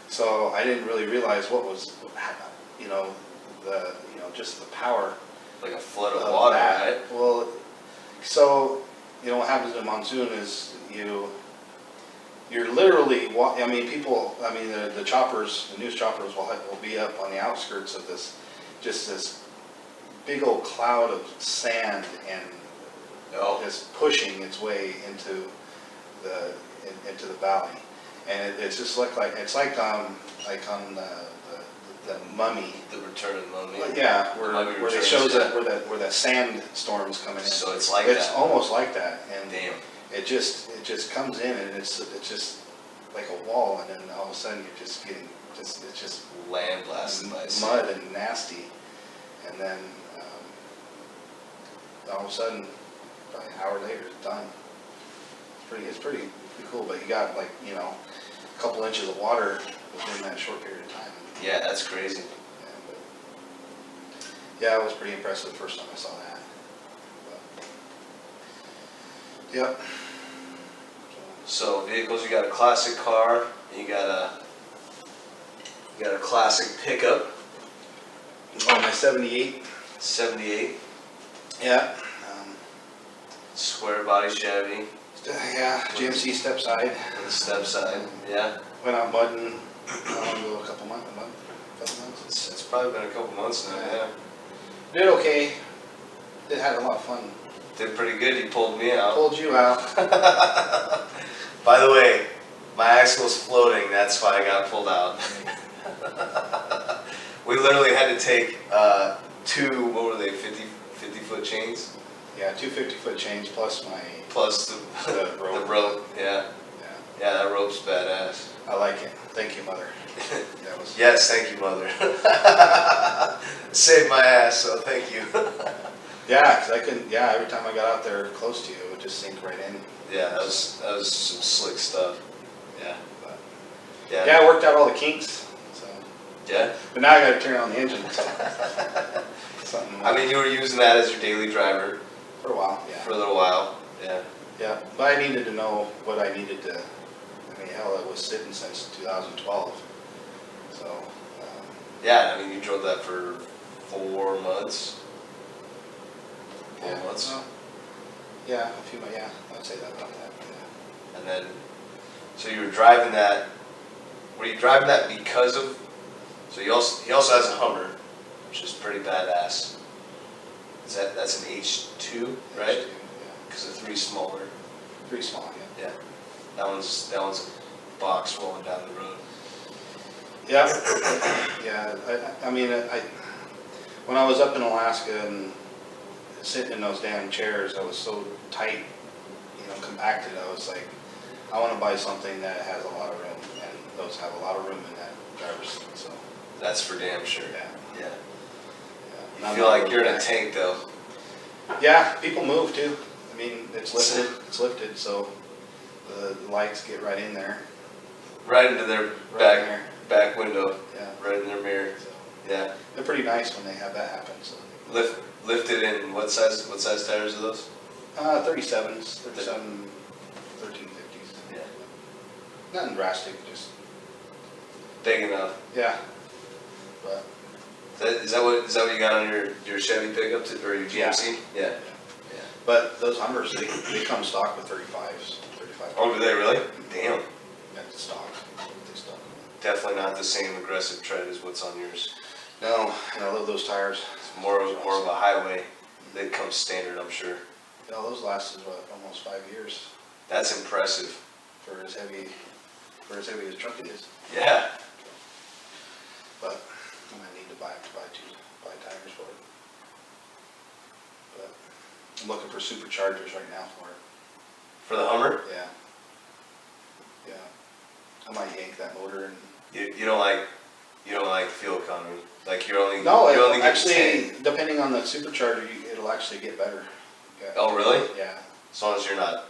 So I didn't really realize what was, just the power. Like a flood of water, that. right? Well, so, what happens in a monsoon is you're literally, the choppers, the news choppers will be up on the outskirts of this big old cloud of sand and just pushing its way into the valley. And it's just it's like on the Mummy. The Return of the Mummy. Yeah, where they shows that. where the sand storm's coming in. So it's like It's that. almost like that, and Damn. it just comes in, and it's just like a wall, and then all of a sudden you're just getting it's just Land blasted by mud sand. and nasty, and then all of a sudden, probably an hour later, it's done. It's pretty cool, but you got a couple inches of water within that short period of time. Yeah, that's crazy. Yeah, it was pretty impressive the first time I saw that. But, yep. So vehicles, you got a classic car, you got a classic pickup, Oh, my 78. 78, Yeah. square body Chevy Yeah, GMC step side. with a step side. Yeah, Went out mudding a couple months. it's probably been a couple months now. Yeah, Did okay. It had a lot of fun. did pretty good. He pulled me out. Pulled you out. By the way, my axle's floating. That's why I got pulled out. We literally had to take two, what were they, 50-foot chains? Yeah, 250-foot chains plus my Plus the rope. the rope, yeah. Yeah, Yeah, that rope's badass. I like it. Thank you, mother. That was. Yes, thank you, mother. Saved my ass, so thank you. Yeah, 'cause I couldn't. Yeah, every time I got out there close to you, it would just sink right in. Yeah, that was some slick stuff. Yeah. But, Yeah. yeah, I worked out all the kinks. So, Yeah? but now I got to turn on the engine. So. Something. I mean, you were using that as your daily driver for a while. Yeah. for a little while. Yeah. Yeah, but I needed to know what I needed to. I mean, hell, it was sitting since 2012. So. Yeah, I mean, you drove that for 4 months. 4 months. Well, yeah, a few months. Yeah, I'd say that about that. Yeah. And then, so you were driving that. Were you driving that because of? So he also has a Hummer, which is pretty badass. That's an H2, right? H2, Because the 3's smaller. yeah. Pretty small, yeah. Yeah. That one's a box rolling down the road. Yeah, yeah. I mean, when I was up in Alaska and sitting in those damn chairs, I was so tight, compacted. I was like, I want to buy something that has a lot of room, and those have a lot of room in that driver's seat. So That's for damn sure. yeah, Yeah. yeah. You feel like you're in a tank though. Yeah, people move too. I mean, it's lifted. It's lifted, so the lights get right in there. Right into their Right in there. back window. Yeah. Right in their mirror. So Yeah. they're pretty nice when they have that happen. So. Lifted in what size tires are those? 37s, 1350s. Yeah. Nothing drastic, just, Big enough. yeah. But, Is that what you got on your Chevy pickup or your GMC? Yeah. but those Hummers, they come stock with 35s, 35. Oh, do they really? Damn. That's stock. They stock. Definitely not the same aggressive tread as what's on yours. No, and I love those tires. It's more of a highway. They come standard, I'm sure. Yeah, those lasted almost 5 years That's impressive. for as heavy as truck it is. Yeah. But I might need to buy tires for it. But I'm looking for superchargers right now for it. For the Hummer, Yeah. Yeah. I might yank that motor and. you don't like fuel economy. Like you only get Actually, 10. depending on the supercharger, it'll actually get better. Okay. Oh, really? Yeah. As long as you're not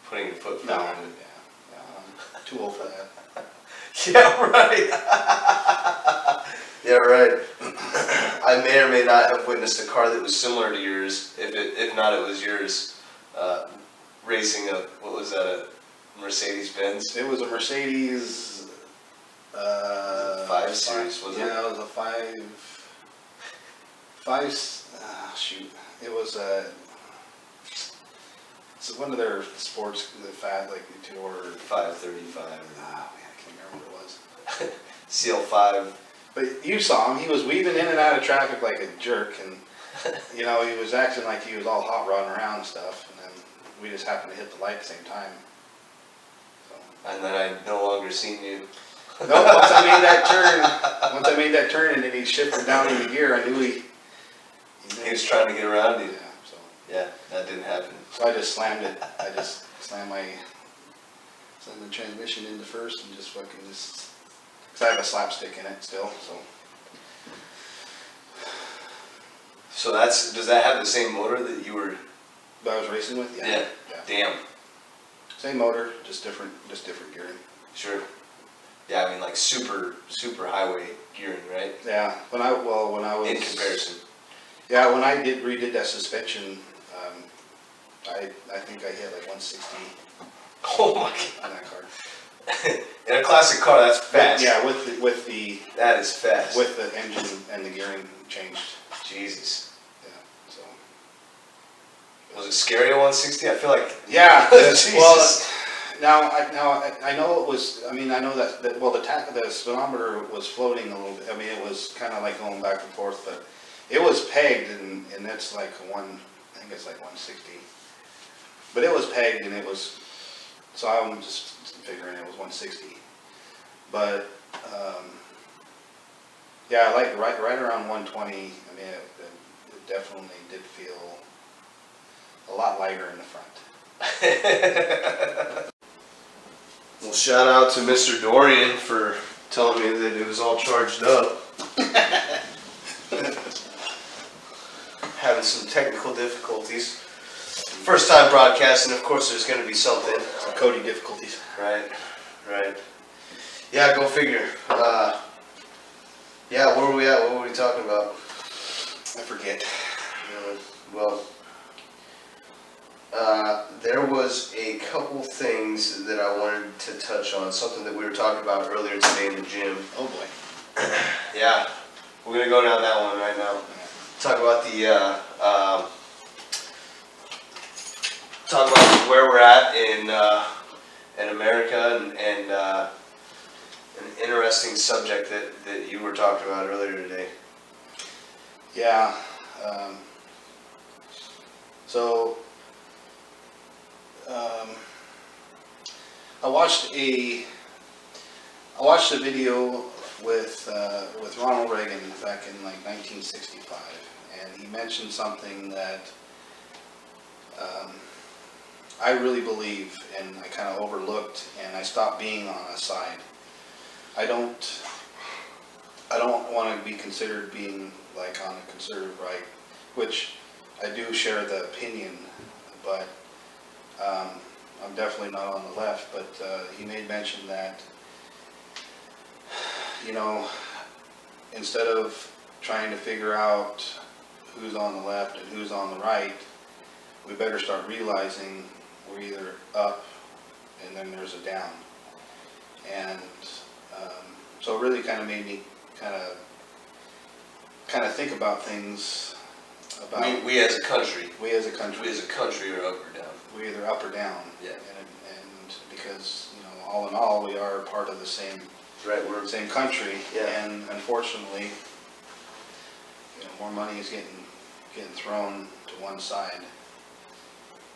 putting your foot No. further in it. Yeah. I'm too old for that. Yeah, right. Yeah, right. I may or may not have witnessed a car that was similar to yours. If not, it was yours. Racing what was that? A Mercedes-Benz? It was a Mercedes. 5 Series, wasn't it? Yeah, it was a shoot. It was it's one of their sports, the fat, like the two or. 535. Man, I can't remember what it was. CL5. But you saw him. He was weaving in and out of traffic like a jerk, and he was acting like he was all hot rodding around and stuff. And then we just happened to hit the light at the same time. So. And then I no longer seen you. No, once I made that turn, and then he shifted down into gear, I knew He was trying to get around you. Yeah, so. Yeah, that didn't happen. So I just slammed it. I just slammed the transmission into first and just fucking because I have a slapstick in it still, so. So does that have the same motor that you were? That I was racing with? Yeah. Damn. Same motor, just different gearing. Sure. Yeah, I mean like super highway gearing, right? Yeah, when I was In comparison. Yeah, when I redid that suspension, I think I hit like 160 Oh my on that car. god! In a classic car, that's fast. Yeah, with the That is fast. with the engine and the gearing changed. Jesus. Yeah, so. Was it scary at 160? I feel like. Yeah, Jesus. well, now I know it was. I mean, I know that well, the speedometer was floating a little bit. I mean, it was kind of like going back and forth, but it was pegged, and it's like I think it's like 160. But it was pegged, and it was. So I'm just figuring it was 160. But yeah, like right around 120. I mean, it definitely did feel a lot lighter in the front. Well, shout out to Mr. Dorian for telling me that it was all charged up. Having some technical difficulties. First time broadcasting, of course there's going to be something. Some coding difficulties. Right. Yeah, go figure. Yeah, where were we at? What were we talking about? I forget. Well, there was a couple things that I wanted to touch on. Something that we were talking about earlier today in the gym. Oh boy. Yeah, we're going to go down that one right now. Talk about talk about where we're at in America and an interesting subject that you were talking about earlier today. Yeah. So I watched a video with Ronald Reagan back in like 1965, and he mentioned something that I really believe, and I kind of overlooked, and I stopped being on a side. I don't want to be considered being like on the conservative right, which I do share the opinion, but I'm definitely not on the left. But he made mention that, you know, instead of trying to figure out who's on the left and who's on the right, we better start realizing we're either up and then there's a down. And so it really kind of made me kind of think about things. About We as a country. We as a country. We as a country are up or down. We're either up or down. Yeah. And because, you know, all in all, we are part of the same. Right. We're Same country. Yeah. And unfortunately, you know, more money is getting thrown to one side.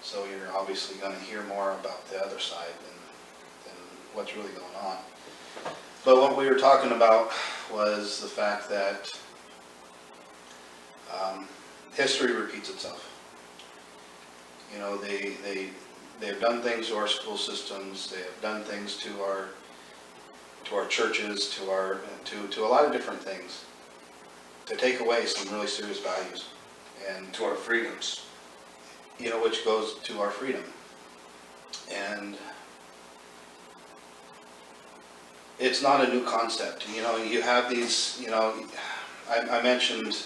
So you're obviously going to hear more about the other side than what's really going on. But what we were talking about was the fact that history repeats itself. You know, they've done things to our school systems. They have done things to our churches, to a lot of different things, to take away some really serious values, and to our freedoms. You know, which goes to our freedom. And it's not a new concept. You know, you have these, you know, I mentioned,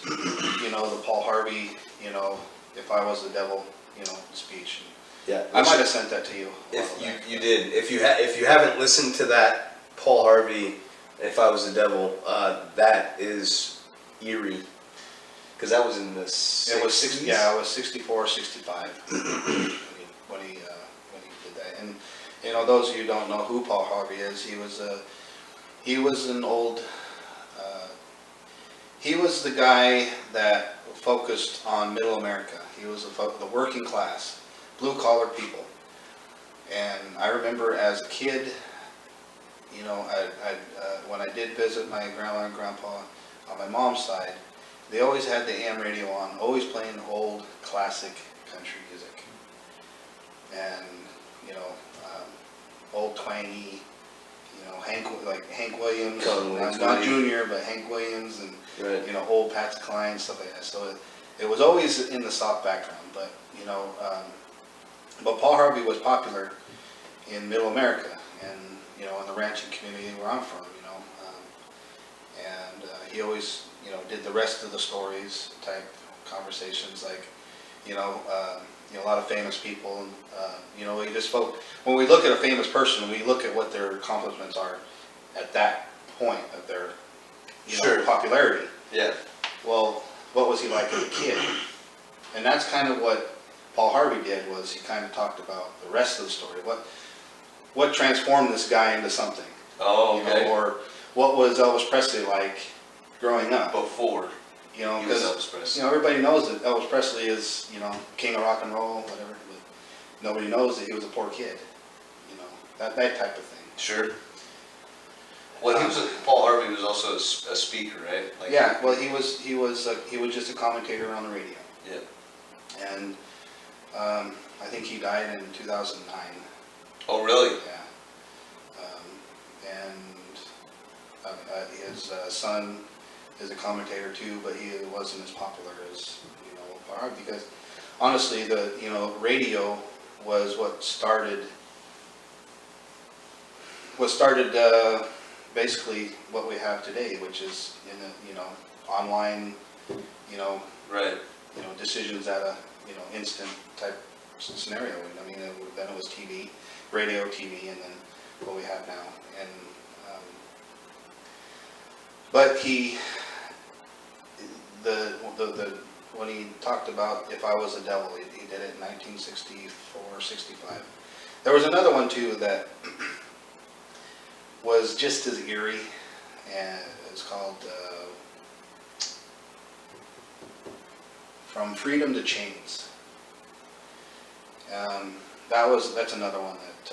you know, the Paul Harvey, you know, if I was the devil, you know, speech. Yeah. I might have sent that to you. If you did. If you haven't listened to that Paul Harvey, if I was the devil, that is eerie. Because that was in the 60s. It was 60. Yeah, it was 64, 65 when he did that. And you know, those of you who don't know who Paul Harvey is, he was an old. He was the guy that focused on Middle America. He was the working class, blue collar people. And I remember as a kid, you know, when I did visit my grandma and grandpa on my mom's side, they always had the AM radio on, always playing old classic country music. And, you know, old twangy, you know, Hank Williams, not Junior, but Hank Williams, and, right. You know, old Patsy Cline, stuff like that. So it was always in the soft background, but, you know, but Paul Harvey was popular in Middle America, and you know, in the ranching community where I'm from, you know. And he always, you know, did the rest of the stories type conversations, like, you know, a lot of famous people, and you know, he just spoke. When we look at a famous person, we look at what their accomplishments are at that point of their, you know, popularity. Yeah. Well, what was he like as a kid? And that's kind of what Paul Harvey did, was he kind of talked about the rest of the story. What transformed this guy into something? Oh, okay. You know, or what was Elvis Presley like growing up? Before. You know, He was because Elvis Presley. you know, everybody knows that Elvis Presley is, you know, king of rock and roll, whatever. But nobody knows that he was a poor kid. You know, that type of thing. Sure. Well, Paul Harvey was also a speaker, right? Like, yeah. Well, he was just a commentator on the radio. Yeah. And I think he died in 2009. Oh, really? Yeah. His son is a commentator too, but he wasn't as popular as, you know, Paul Harvey, because honestly, the, you know, radio was what started basically what we have today, which is in a, you know, online, you know, right, you know, decisions at a, you know, instant type scenario. I mean, then it was TV, radio, TV, and then what we have now. And but when he talked about if I was a devil, he did it in 1964, 65. There was another one too that was just as eerie, and it's called From Freedom to Chains. That's another one that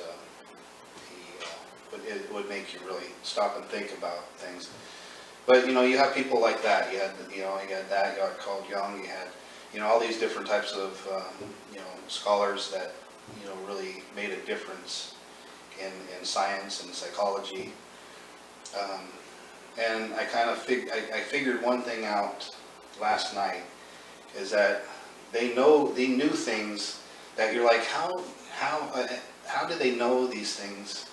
it would make you really stop and think about things. But you know, you have people like that. You had that. You had called Young. You had, you know, all these different types of you know, scholars that, you know, really made a difference in science and psychology. And I kind of figured one thing out last night, is that they knew things that you're like, how did they know these things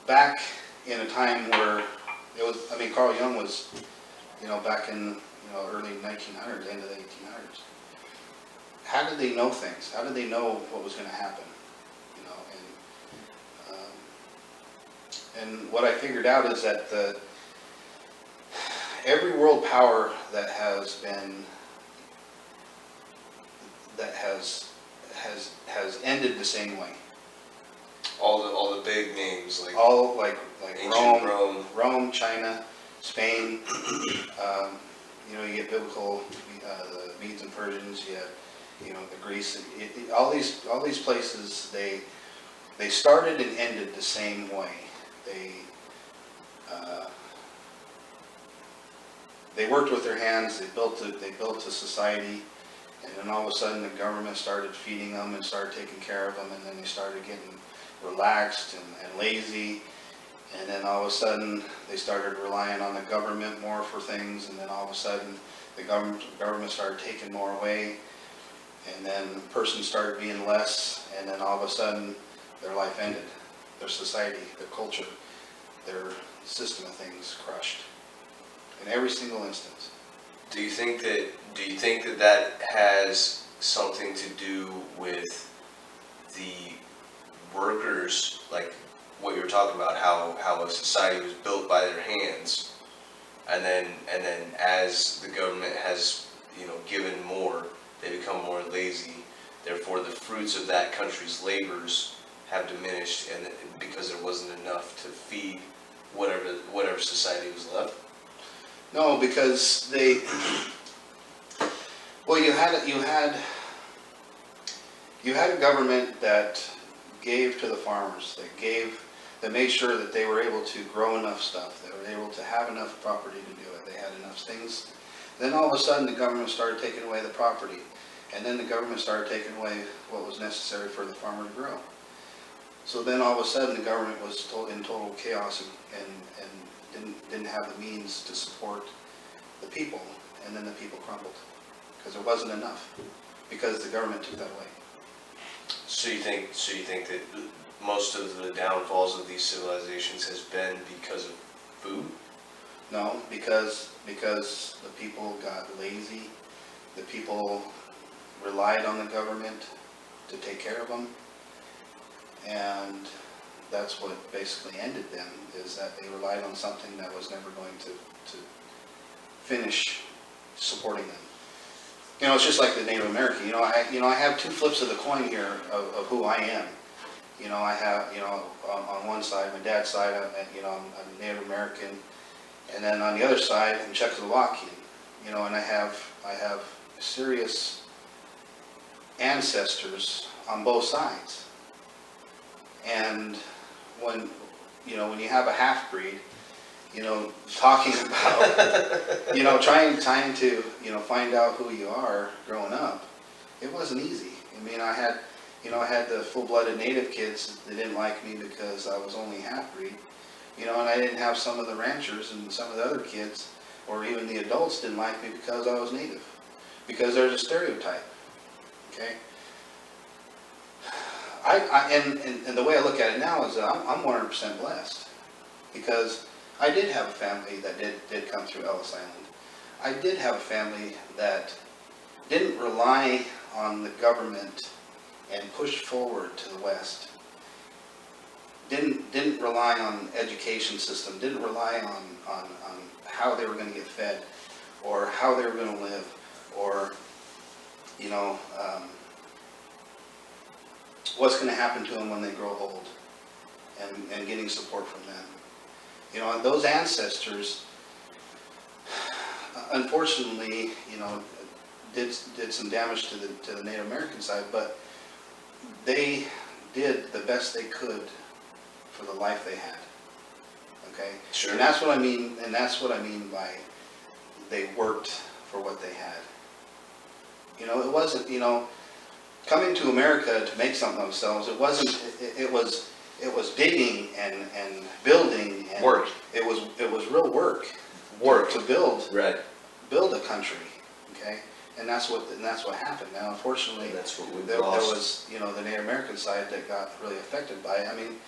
back in a time where it was, I mean, Carl Jung was, you know, back in, you know, early 1900s, end of the 1800s. How did they know things? How did they know what was going to happen? You know, and what I figured out is that every world power that has ended the same way. All the big names, like Rome, China, Spain. You know, you get biblical, the Medes and Persians. You have, you know, the Greece. All these places, they started and ended the same way. They worked with their hands. They built a society. And then all of a sudden the government started feeding them and started taking care of them, and then they started getting relaxed and lazy, and then all of a sudden they started relying on the government more for things, and then all of a sudden the government started taking more away, and then the person started being less, and then all of a sudden their life ended, their society, their culture, their system of things crushed in every single instance. Do you think that has something to do with the workers, like what you were talking about, how a society was built by their hands, and then as the government has, you know, given more, they become more lazy. Therefore, the fruits of that country's labors have diminished, and because there wasn't enough to feed whatever society was left. No, because you had a government that gave to the farmers, that made sure that they were able to grow enough stuff, they were able to have enough property to do it, they had enough things. Then all of a sudden the government started taking away the property, and then the government started taking away what was necessary for the farmer to grow. So then all of a sudden the government was in total chaos and didn't have the means to support the people, and then the people crumbled because there wasn't enough, because the government took that away. So you think that most of the downfalls of these civilizations has been because of food? No, because the people got lazy, the people relied on the government to take care of them, and that's what basically ended them, is that they relied on something that was never going to finish supporting them. You know, it's just like the Native American. I have two flips of the coin here of who I am. You know, I have, on one side, my dad's side, I'm Native American, and then on the other side, I'm Czechoslovakian. You know, and I have serious ancestors on both sides. And when you have a half-breed, talking about, trying to, find out who you are growing up, it wasn't easy. I mean, I had the full-blooded native kids that didn't like me because I was only half-breed, and I didn't have some of the ranchers and some of the other kids, or even the adults didn't like me because I was native, because there's a stereotype, okay? And the way I look at it now is that I'm 100% blessed, because I did have a family that did come through Ellis Island. I did have a family that didn't rely on the government and pushed forward to the West. Didn't rely on education system, didn't rely on how they were going to get fed, or how they were going to live, or what's going to happen to them when they grow old, and getting support from them. Those ancestors, unfortunately, did some damage to the Native American side, but they did the best they could for the life they had. Okay? Sure. And that's what I mean. And that's what I mean by they worked for what they had. It wasn't, coming to America to make something of themselves. It wasn't. It was digging and building and work. It was real work. Work to build. Right. Build a country. Okay. And that's what happened. Now, unfortunately, that's what there was, the Native American side that got really affected by it. I mean,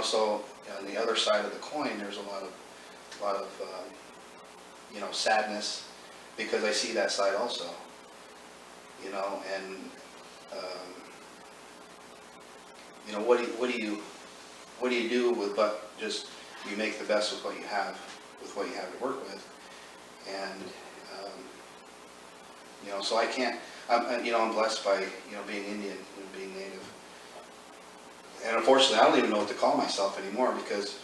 so on the other side of the coin, there's a lot of sadness, because I see that side also. What do you do with, but just you make the best with what you have to work with. And, so I can't, I'm blessed by, being Indian and being Native. And unfortunately, I don't even know what to call myself anymore, because,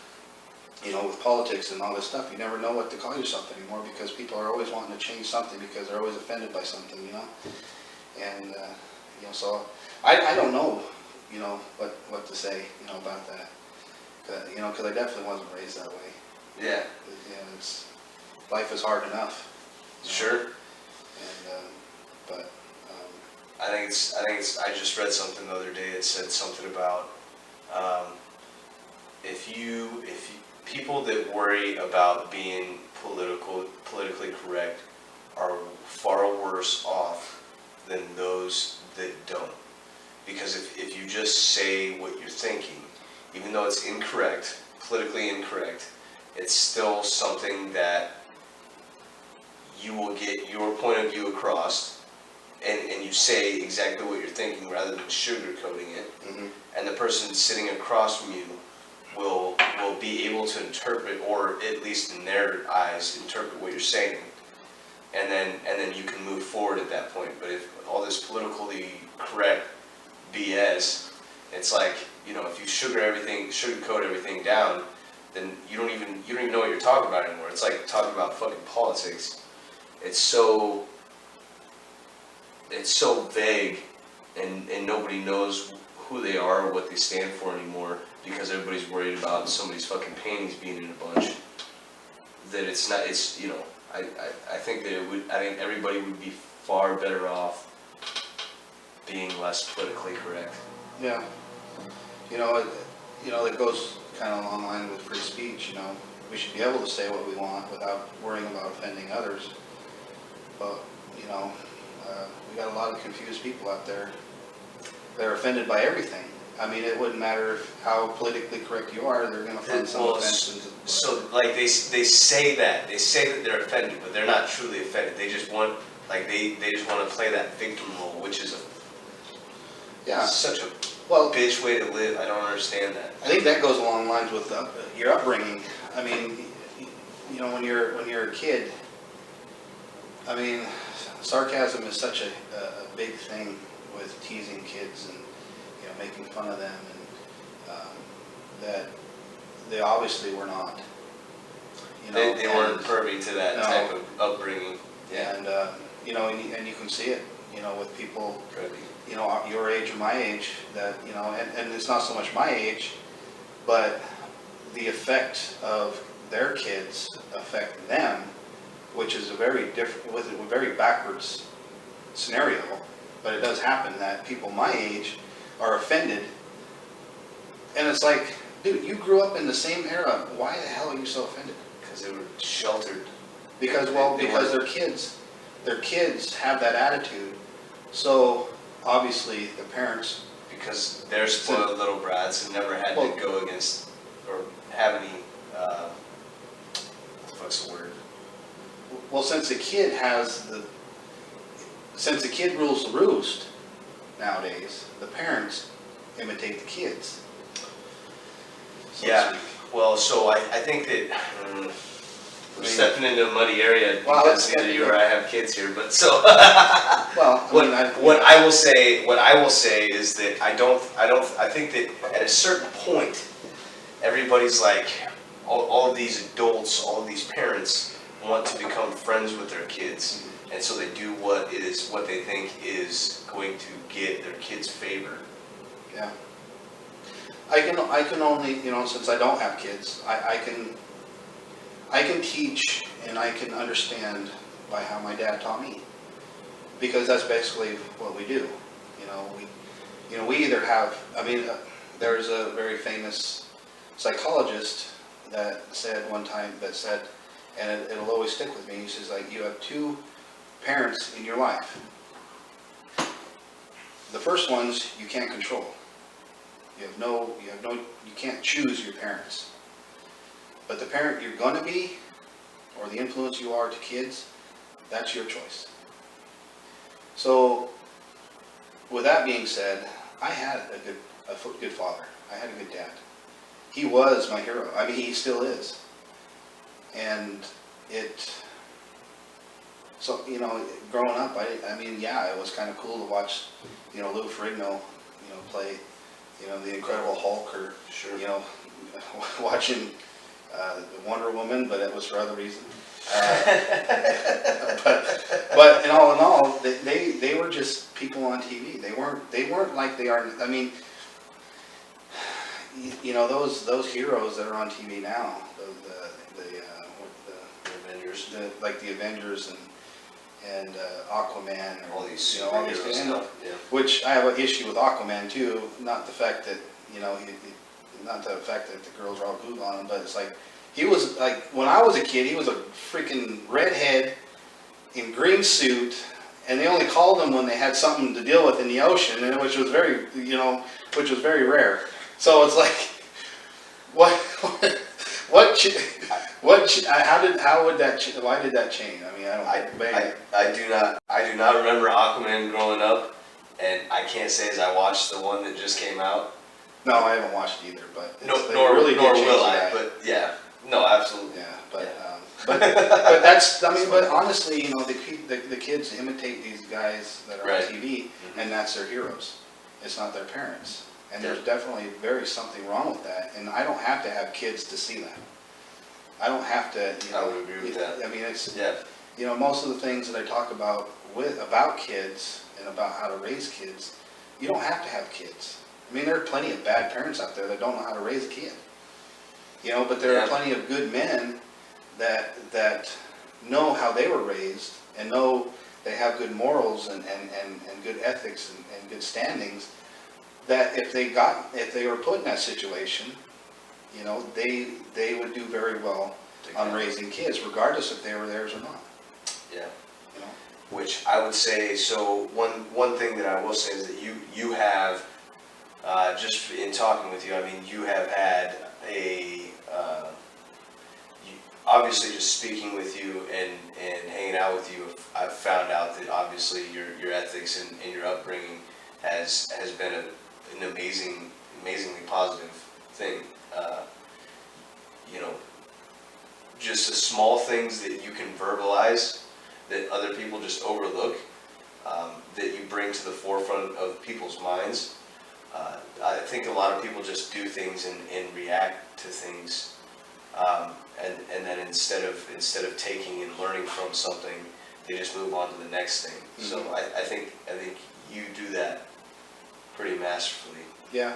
with politics and all this stuff, you never know what to call yourself anymore, because people are always wanting to change something, because they're always offended by something, And, so I don't know, what to say, about that. Because I definitely wasn't raised that way. Yeah. Life is hard enough. Sure. And, I think it's, I just read something the other day that said something about, if people that worry about being politically correct are far worse off than those that don't. Because if you just say what you're thinking, even though it's incorrect, politically incorrect, it's still something that you will get your point of view across, and you say exactly what you're thinking rather than sugarcoating it. mm-hmm. And the person sitting across from you will be able to interpret, or at least in their eyes, interpret what you're saying. And then you can move forward at that point. But if all this politically correct BS, it's like, if you sugarcoat everything down, then you don't even know what you're talking about anymore. It's like talking about fucking politics. It's so vague, and nobody knows who they are or what they stand for anymore, because everybody's worried about somebody's fucking panties being in a bunch. That it's not. It's I think that I think everybody would be far better off being less politically correct. Yeah. It goes kind of along the line with free speech. We should be able to say what we want without worrying about offending others. But We got a lot of confused people out there. They're offended by everything. I mean, it wouldn't matter how politically correct you are, they're gonna find some offense. So like they say that they're offended, but they're not truly offended. They just want, like, they just want to play that victim role, which is such a bitch way to live. I don't understand that. I think that goes along lines with your upbringing. I mean, you know, when you're a kid, I mean, sarcasm is such a big thing with teasing kids and, you know, making fun of them, and that they obviously were not. You know, they weren't privy to that type of upbringing. Yeah. And you know, and you can see it, you know, with people, you know, your age or my age, that, you know, and it's not so much my age, but the effect of their kids affect them, which is a very different, with a very backwards scenario. But it does happen that people my age are offended, and it's like, dude, you grew up in the same era. Why the hell are you so offended? Because they were sheltered. Because, well, because they're kids. Their kids have that attitude. So obviously the parents, because they're spoiled little brats and never had to go against or have any. What's the word? Well, since the kid rules the roost nowadays, the parents imitate the kids. So yeah. Well, so I think that we're stepping into a muddy area because either you or I have kids here, but so. Well, what I will say is that I think that at a certain point, everybody's like, all of these adults, all of these parents want to become friends with their kids, and so they do what they think is going to get their kids' favor. Yeah. I can only, you know, since I don't have kids, I can teach and I can understand by how my dad taught me, because that's basically what we do. We either have, I mean, there's a very famous psychologist that said one time, and it'll always stick with me. He says, like, you have two parents in your life. The first ones you can't control. You can't choose your parents. But the parent you're going to be, or the influence you are to kids, that's your choice. So, with that being said, I had a good father. I had a good dad. He was my hero. I mean, he still is. And so, you know, growing up, I mean, yeah, it was kind of cool to watch, you know, Lou Ferrigno, you know, play, you know, the Incredible Hulk, or, you know, watching Wonder Woman, but it was for other reasons. But in all, they were just people on TV. They weren't like they are. I mean, you know, those heroes that are on TV now, the Avengers, like the Avengers and Aquaman, or all these, you know, all these things, which I have an issue with Aquaman too. Not the fact that, you know, not the fact that the girls are all glued on him, but it's like, he was like, when I was a kid, he was a freaking redhead in green suit, and they only called him when they had something to deal with in the ocean, and which was very, you know, which was very rare. So it's like, why did that change? I mean, I do not remember Aquaman growing up, and I can't say as I watched the one that just came out. No, I haven't watched either, but nor will I. But yeah, no, absolutely. Yeah, but that's, I mean, but honestly, you know, the kids imitate these guys that are on TV, and that's their heroes. It's not their parents, and there's definitely something wrong with that. And I don't have to have kids to see that. I don't have to. You know, I would agree with that. I mean, it's you know, most of the things that I talk about kids and about how to raise kids, you don't have to have kids. I mean, there are plenty of bad parents out there that don't know how to raise a kid. You know, but there are plenty of good men that know how they were raised, and know they have good morals and good ethics and good standings, that if they were put in that situation, you know, they would do very well on raising kids, regardless if they were theirs or not. Yeah. You know? which I would say, so one thing that I will say is that you have, just in talking with you, I mean, you have had obviously just speaking with you and hanging out with you, I've found out that obviously your ethics and your upbringing has been an amazingly positive thing. You know, just the small things that you can verbalize that other people just overlook, that you bring to the forefront of people's minds. I think a lot of people just do things and react to things, and then instead of taking and learning from something, they just move on to the next thing. Mm-hmm. So I think you do that pretty masterfully. Yeah.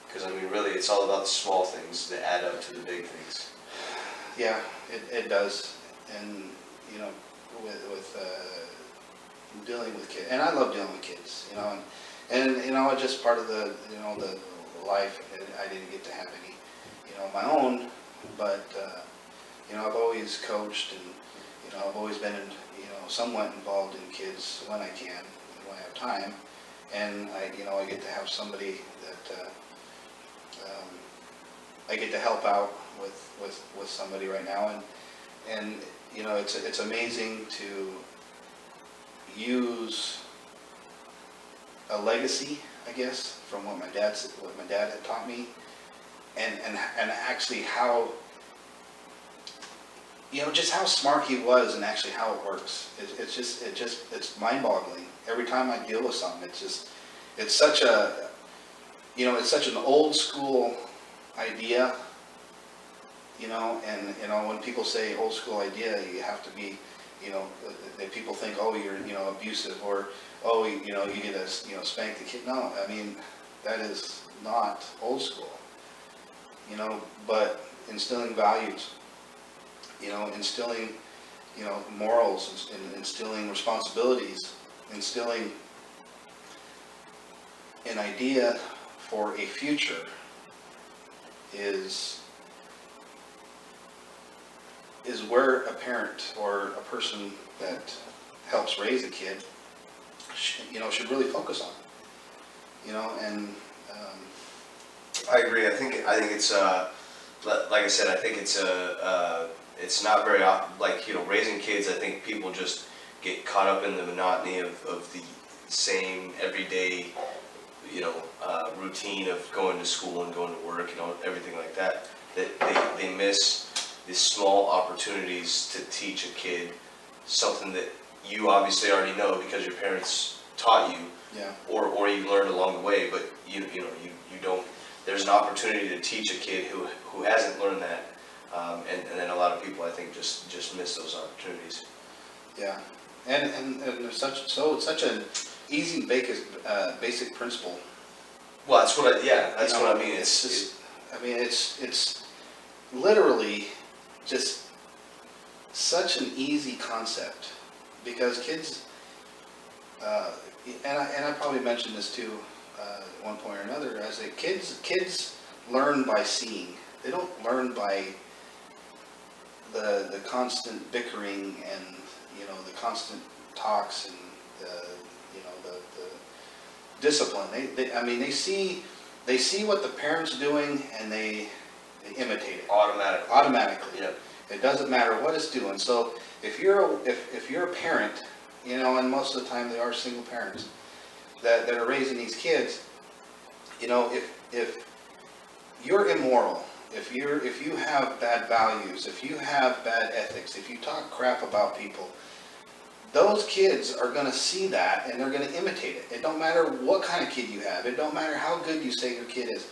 Because I mean, really, it's all about the small things that add up to the big things. Yeah, it does, and you know, with dealing with kids, and I love dealing with kids, you know, and you know, it's just part of the life. I didn't get to have any, you know, my own, but you know, I've always coached, and you know, I've always been, somewhat involved in kids when I can, when I have time, and I get to have somebody that I get to help out with somebody right now, and you know, it's amazing to use a legacy, I guess, from what my dad had taught me, and actually how, you know, just how smart he was, and actually how it works. It's mind-boggling every time I deal with something. It's such a, you know, it's such an old school idea, you know, and you know, when people say old school idea, you have to be, you know, that people think, oh, you're, you know, abusive, or oh, you know, you get to, you know, spank the kid. No, I mean, that is not old school, you know, but instilling values, you know, instilling, you know, morals, instilling responsibilities, instilling an idea for a future is where a parent or a person that helps raise a kid, you know, should really focus on, you know, and I agree. I think it's like I said, I think it's not very often, like, you know, raising kids. I think people just get caught up in the monotony of the same everyday, you know, routine of going to school and going to work, you know, everything like that. That they miss these small opportunities to teach a kid something that you obviously already know because your parents taught you, yeah, or you learned along the way, but you know you don't. There's an opportunity to teach a kid who hasn't learned that, and then a lot of people, I think, just miss those opportunities. Yeah, and there's such an easy basic principle. Well, that's what I mean. It's literally just such an easy concept, because kids, and I probably mentioned this too at one point or another, as that kids learn by seeing. They don't learn by the constant bickering and, you know, the constant talks and the discipline. They see what the parent's doing, and they imitate it automatically. Yep. It doesn't matter what it's doing. So if you're a parent, you know, and most of the time they are single parents that are raising these kids, you know, if you're immoral, if you have bad values, if you have bad ethics, if you talk crap about people, those kids are going to see that, and they're going to imitate it. It don't matter what kind of kid you have. It don't matter how good you say your kid is.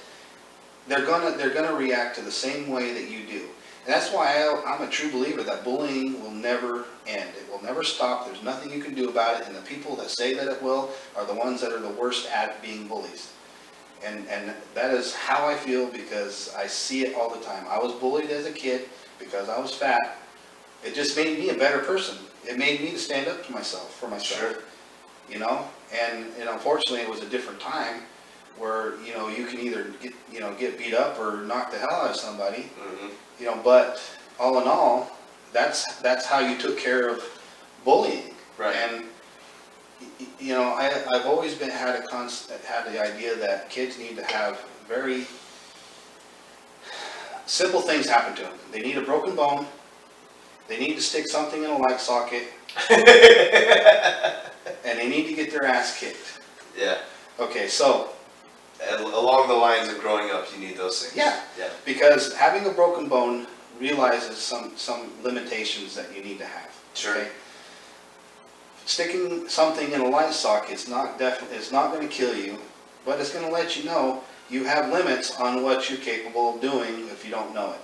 They're gonna react to the same way that you do. And that's why I'm a true believer that bullying will never end. It will never stop. There's nothing you can do about it. And the people that say that it will are the ones that are the worst at being bullies. And that is how I feel, because I see it all the time. I was bullied as a kid because I was fat. It just made me a better person. It made me to stand up to myself, for myself. Sure. You know, and unfortunately it was a different time where, you know, you can either get beat up or knock the hell out of somebody. Mm-hmm. You know, but all in all, that's how you took care of bullying. Right. And you know, I've always had the idea that kids need to have very simple things happen to them. They need a broken bone, they need to stick something in a light socket, and they need to get their ass kicked. Yeah. Okay, so Along the lines of growing up, you need those things. yeah, Yeah. because having a broken bone realizes some limitations that you need to have. Sure. Okay? Sticking something in a light socket is not going to kill you, but it's going to let you know you have limits on what you're capable of doing if you don't know it.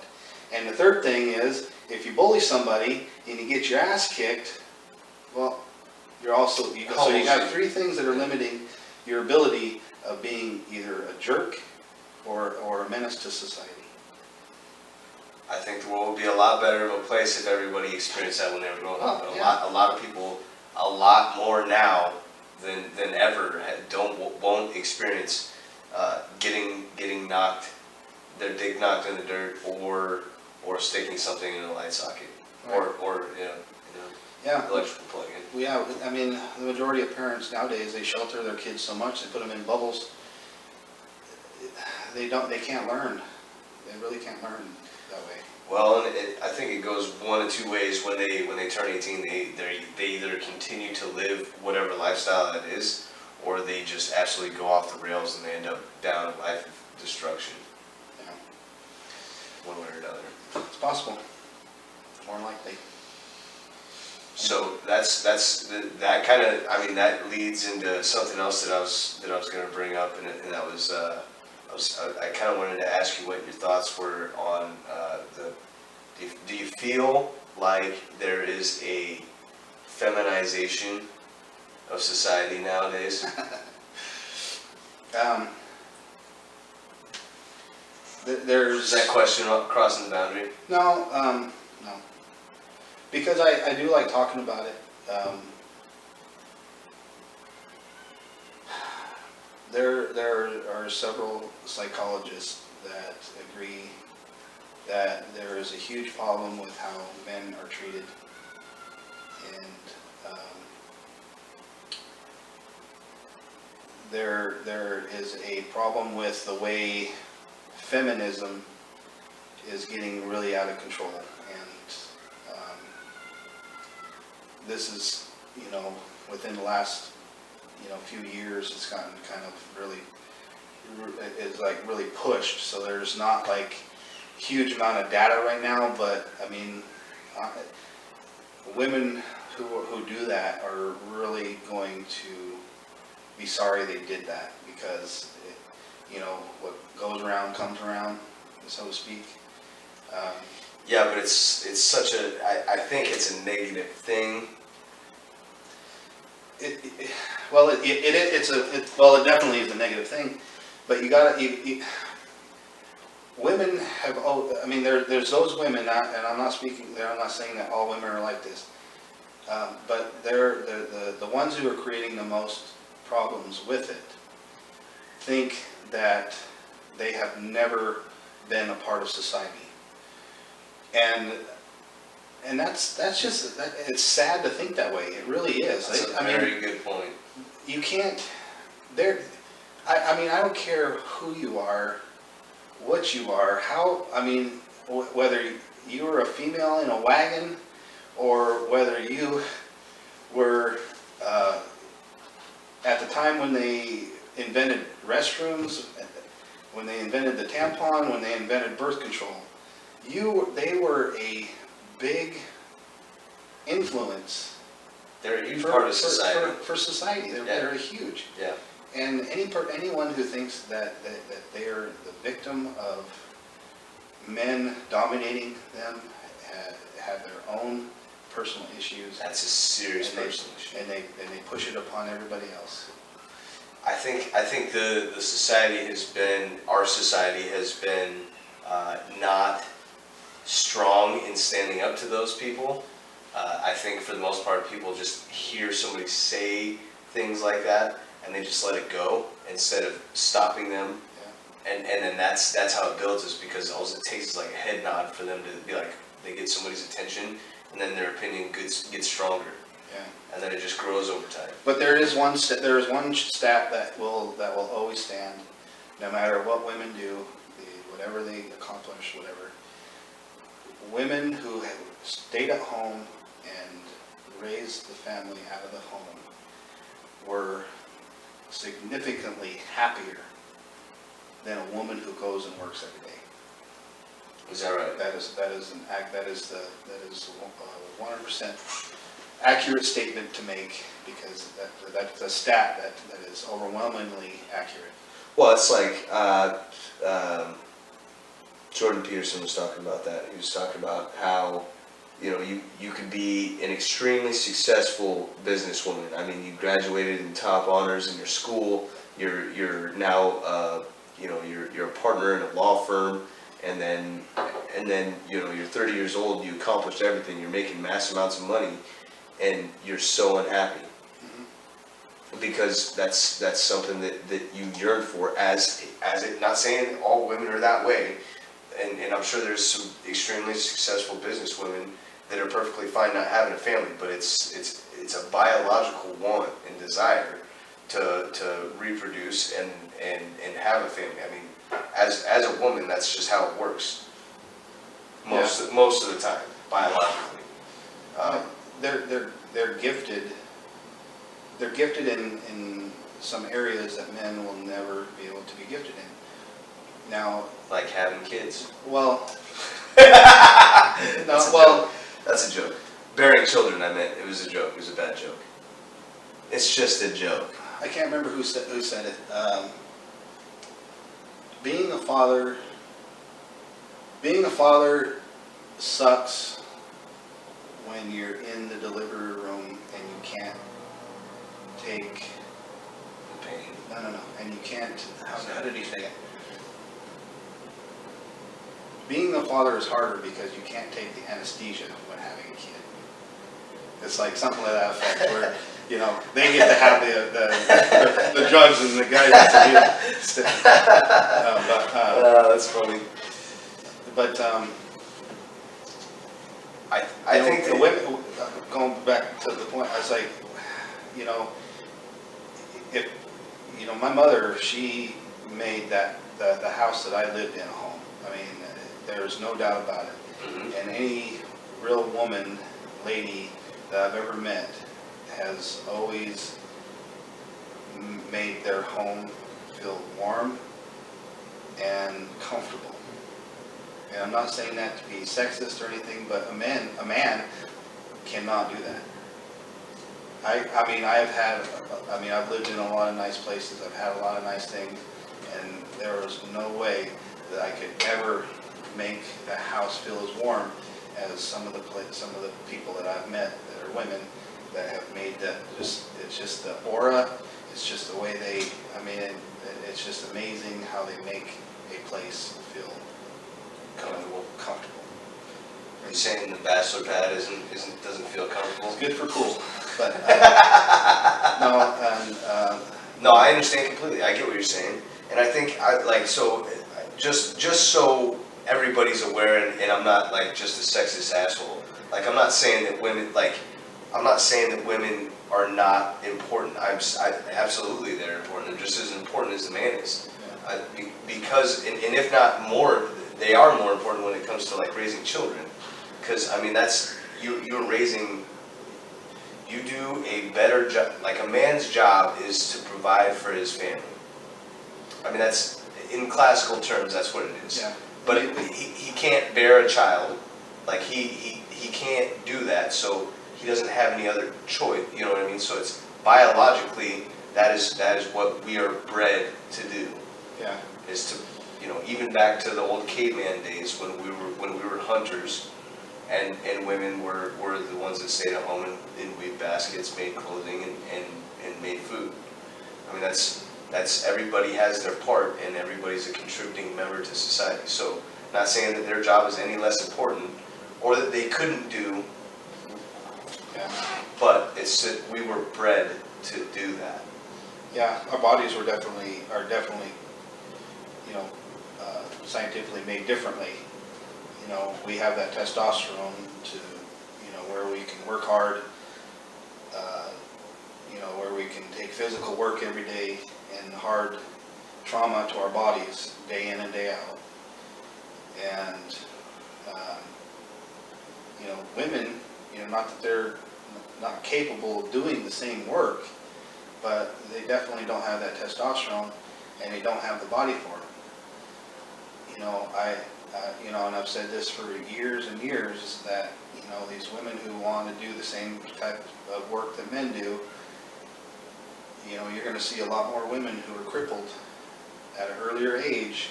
And the third thing is, if you bully somebody and you get your ass kicked, well, you're also so you have three things that are limiting your ability of being either a jerk or a menace to society. I think the world would be a lot better of a place if everybody experienced that when they were growing up. Oh, yeah. A lot of people, a lot more now than ever, won't experience getting knocked, their dick knocked in the dirt, or sticking something in a light socket, right. or Yeah. electrical plug-in. Yeah, I mean, the majority of parents nowadays, they shelter their kids so much, they put them in bubbles. They can't learn. They really can't learn that way. Well, and I think it goes one of two ways. When they turn 18, they either continue to live whatever lifestyle that is, or they just absolutely go off the rails and they end up down a life of destruction. Yeah. One way or another. It's possible. More likely. So that kind of, I mean, that leads into something else that I was going to bring up, and that was I kind of wanted to ask you what your thoughts were on do you feel like there is a feminization of society nowadays? There's Is that question crossing the boundary? no, no, because I do like talking about it. There are several psychologists that agree that there is a huge problem with how men are treated, and there is a problem with the way feminism is getting really out of control, and this is, within the last few years, it's gotten kind of really pushed. So there's not like huge amount of data right now, but I mean, women who do that are really going to be sorry they did that, because what goes around comes around, so to speak. Yeah, but it's such a, I think it's a negative thing. Well, it definitely is a negative thing, but women have, I mean, there's those women, and I'm not saying that all women are like this, but they're the ones who are creating the most problems with it think that they have never been a part of society, and that's just it's sad to think that way. It really is. That's a very good point. You can't. I mean, I don't care who you are, what you are, how. I mean, whether you were a female in a wagon, or whether you were at the time when they invented restrooms, when they invented the tampon, when they invented birth control. They were a big influence. They're a huge part of society. For society, they're huge. Yeah. And anyone who thinks that they are the victim of men dominating them have their own personal issues. That's a serious personal issue. And they push it upon everybody else. I think the society has been, our society has been not strong in standing up to those people. I think for the most part, people just hear somebody say things like that and they just let it go instead of stopping them. Yeah. And then that's how it builds, is because all it takes is like a head nod for them to be like, they get somebody's attention, and then their opinion gets stronger. Yeah. And then it just grows over time. But there is one stat that will always stand, no matter what women do, whatever they accomplish, whatever. Women who have stayed at home and raised the family out of the home were significantly happier than a woman who goes and works every day. Is that right? That is a 100% accurate statement to make, because that's a stat that is overwhelmingly accurate. Well, it's like Jordan Peterson was talking about that. He was talking about how, you know, you could be an extremely successful businesswoman. I mean, you graduated in top honors in your school. You're now you know, you're a partner in a law firm, and then you know, you're 30 years old. You accomplished everything. You're making mass amounts of money, and you're so unhappy. Because that's something that you yearn for as it, not saying all women are that way, and I'm sure there's some extremely successful business women that are perfectly fine not having a family, but it's a biological want and desire to reproduce and have a family. I mean, as a woman, that's just how it works most of the time, biologically. They're gifted. They're gifted in some areas that men will never be able to be gifted in. Now, like having kids. Well, that's a joke. Bearing children, I meant. It was a joke. It was a bad joke. It's just a joke. I can't remember who said it. Being a father sucks when you're in the delivery room and you can't take the pain. No, and you can't. How did he say it? Being a father is harder because you can't take the anesthesia when having a kid. It's like something like that effect where, you know, they get to have the drugs and the guy has to do it. That's funny. But I think the women, going back to the point, I was like, you know, if, you know, my mother, she made the house that I lived in a home. I mean, there's no doubt about it. Mm-hmm. And any real woman, lady that I've ever met has always made their home feel warm and comfortable. And I'm not saying that to be sexist or anything, but a man cannot do that. I've lived in a lot of nice places. I've had a lot of nice things, and there was no way that I could ever make the house feel as warm as some of the people that I've met that are women that have made that. It's just the aura. It's just the way they. I mean, it's just amazing how they make a place feel comfortable. Are you saying the bachelor pad doesn't feel comfortable? It's good for cool, but no, I understand completely. I get what you're saying, and I think just so everybody's aware, and I'm not like just a sexist asshole. Like I'm not saying that women are not important. Absolutely they're important. They're just as important as the man is. Yeah. Because and if not more, they are more important when it comes to like raising children. Because I mean that's you're raising. You do a better job. Like a man's job is to provide for his family. I mean that's in classical terms. That's what it is. Yeah. But he can't bear a child. Like he can't do that. So he doesn't have any other choice. You know what I mean? So it's biologically that is what we are bred to do. Yeah. Is to even back to the old caveman days when we were hunters. And women were the ones that stayed at home and weaved baskets, made clothing, and made food. I mean, that's everybody has their part, and everybody's a contributing member to society. So, not saying that their job is any less important, or that they couldn't do, but it's that we were bred to do that. Yeah, our bodies are definitely, scientifically made differently. We have that testosterone to, where we can work hard you know, where we can take physical work every day and hard trauma to our bodies day in and day out. And, you know, women, you know, not that they're not capable of doing the same work, but they definitely don't have that testosterone and they don't have the body for it. You know, you know, and I've said this for years and years, is that, you know, these women who want to do the same type of work that men do, you know, you're going to see a lot more women who are crippled at an earlier age